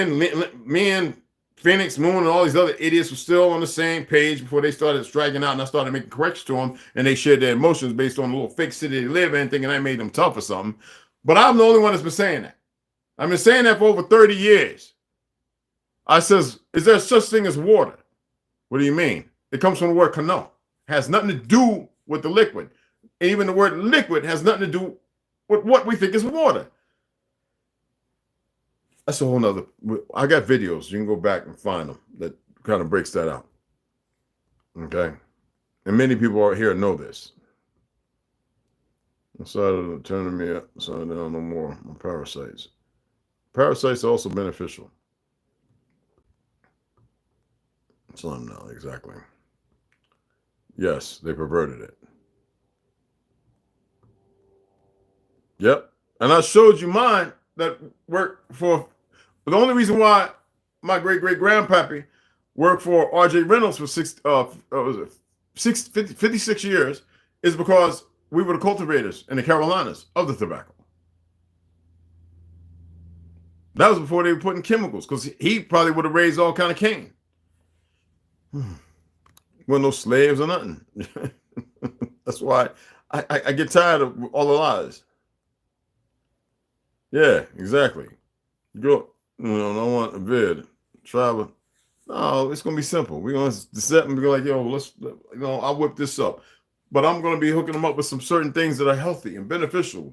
[SPEAKER 4] and Phoenix Moon and all these other idiots were still on the same page before they started striking out, and I started making corrections to them, and they shared their emotions based on the little fake city they live in, thinking I made them tough or something. But I'm the only one that's been saying that. I've been saying that for over 30 years. I says, is there such thing as water? What do you mean? It comes from the word kano. Has nothing to do with the liquid. And even the word liquid has nothing to do with what we think is water. That's a whole nother. I got videos. You can go back and find them that kind of breaks that out. Okay. And many people out here know this. Inside of turning me up, so I don't know more. Parasites. Parasites are also beneficial. Some now, exactly. Yes, they perverted it. Yep. And I showed you mine that worked for the only reason why my great-great-grandpappy worked for R.J. Reynolds for 56 years is because we were the cultivators in the Carolinas of the tobacco. That was before they were putting chemicals, because he probably would have raised all kind of cane. We're no slaves or nothing. That's why I get tired of all the lies. Yeah, exactly. Go, I want a vid. Travel. No, it's gonna be simple. We're gonna set and be like, yo, I'll whip this up. But I'm gonna be hooking them up with some certain things that are healthy and beneficial.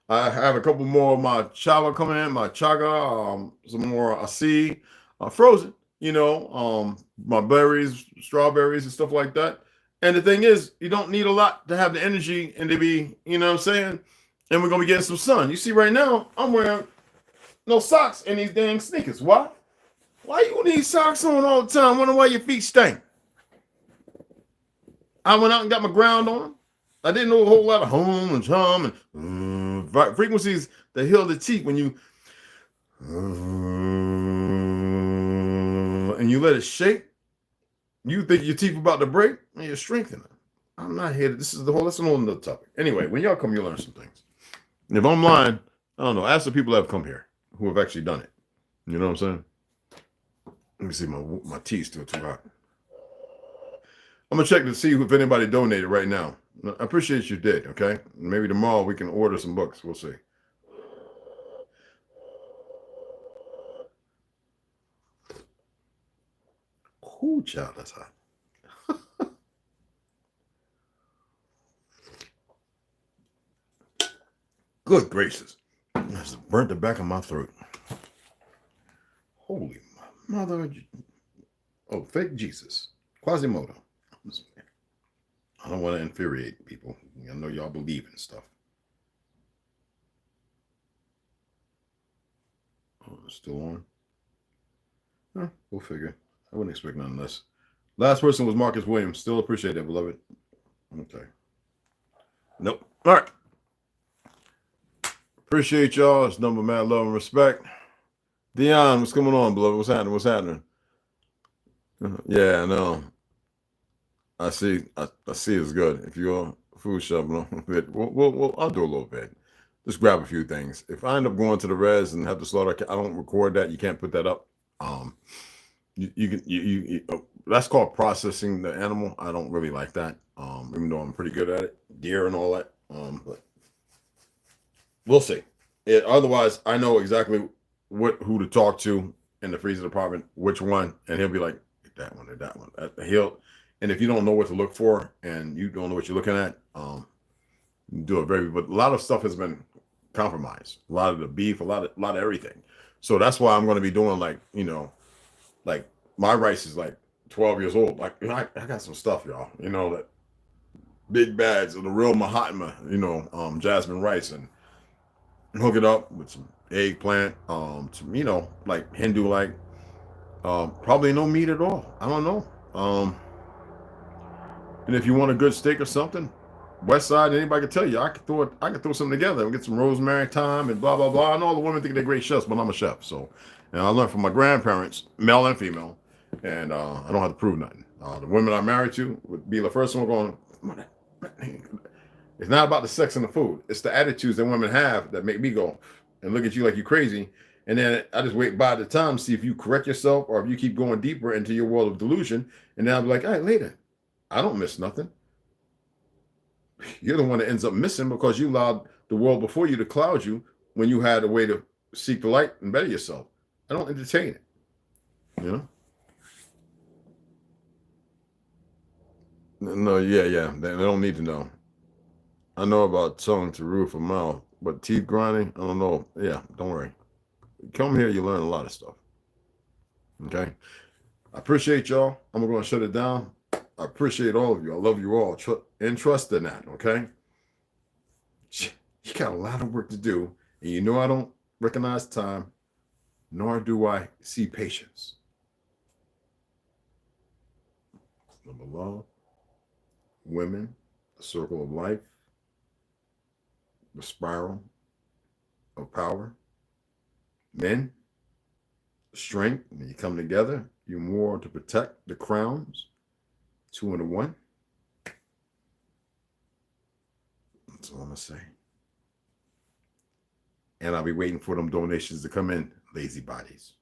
[SPEAKER 4] I have a couple more of my chava coming in, my chaga, some more asi, frozen. My berries, strawberries, and stuff like that. And the thing is, you don't need a lot to have the energy and to be, you know what I'm saying? And we're gonna be getting some sun. You see, right now, I'm wearing no socks in these dang sneakers. Why? Why you need socks on all the time? Wonder why your feet stink. I went out and got my ground on. I didn't know a whole lot of hum and chum and frequencies that heal the teeth when you and you let it shake. You think your teeth about to break, and you're strengthening. I'm not here. That's a whole another topic. Anyway, when y'all come, you learn some things. And if I'm lying, I don't know. Ask the people that have come here who have actually done it. You know what I'm saying? Let me see, my tea's still too hot. I'm gonna check to see if anybody donated right now. I appreciate you did. Okay, maybe tomorrow we can order some books. We'll see. Ooh, child, that's hot. Good gracious. That's burnt the back of my throat. Holy mother. Oh, fake Jesus. Quasimodo. I don't want to infuriate people. I know y'all believe in stuff. Oh, it's still on? Huh, we'll figure. I wouldn't expect nothing less. Last person was Marcus Williams. Still appreciate that, beloved. Okay. Nope. All right. Appreciate y'all. It's number mad love and respect. Dion, what's going on, beloved? What's happening? What's happening? Yeah, I know. I see it's good. If you go food shopping a little bit, I'll do a little bit. Just grab a few things. If I end up going to the res and have to slaughter, I don't record that. You can't put that up. You that's called processing the animal. I don't really like that. Even though I'm pretty good at it, deer and all that. But we'll see. Otherwise, I know exactly who to talk to in the freezer department, which one, and he'll be like, that one or that one. And if you don't know what to look for and you don't know what you're looking at, do it but a lot of stuff has been compromised. A lot of the beef, a lot of everything. So that's why I'm going to be doing like my rice is like 12 years old. Like I got some stuff, y'all. That big bags of the real Mahatma, jasmine rice, and hook it up with some eggplant, like Hindu, like probably no meat at all. I don't know. And if you want a good steak or something, West Side, anybody can tell you, I could throw something together and get some rosemary, thyme, and blah blah blah. And all the women think they're great chefs, but I'm a chef. So, and I learned from my grandparents, male and female, and I don't have to prove nothing. The women I married to would be the first one going, it's not about the sex and the food. It's the attitudes that women have that make me go and look at you like you're crazy. And then I just wait by the time to see if you correct yourself or if you keep going deeper into your world of delusion. And then I'll be like, all right, later. I don't miss nothing. You're the one that ends up missing because you allowed the world before you to cloud you when you had a way to seek the light and better yourself. I don't entertain it. No, yeah. They don't need to know. I know about tongue to roof of mouth, but teeth grinding, I don't know. Yeah, don't worry. Come here, you learn a lot of stuff. Okay? I appreciate y'all. I'm going to shut it down. I appreciate all of you. I love you all. Trust in that, okay? You got a lot of work to do, and I don't recognize time, nor do I see patience. Number love, women, the circle of life, the spiral of power, men, strength, when you come together, you more to protect the crowns. 2 and a 1. That's all I'm gonna say. And I'll be waiting for them donations to come in, lazy bodies.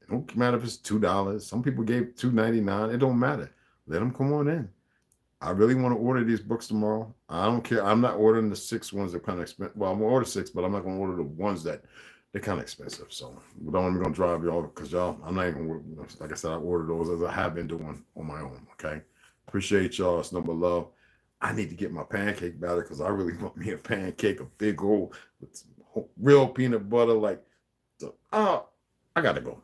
[SPEAKER 4] It don't matter if it's $2. Some people gave $2.99. It don't matter. Let them come on in. I really want to order these books tomorrow. I don't care. I'm not ordering the 6 ones that kind of expensive. Well, I'm gonna order 6, but I'm not gonna order the ones that they're kind of expensive. So I'm gonna drive y'all because y'all. I'm not even gonna, like I said, I ordered those as I have been doing on my own. Okay. Appreciate y'all. It's number love. I need to get my pancake batter because I really want me a pancake, a big old with some real peanut butter. Like, so, I gotta go.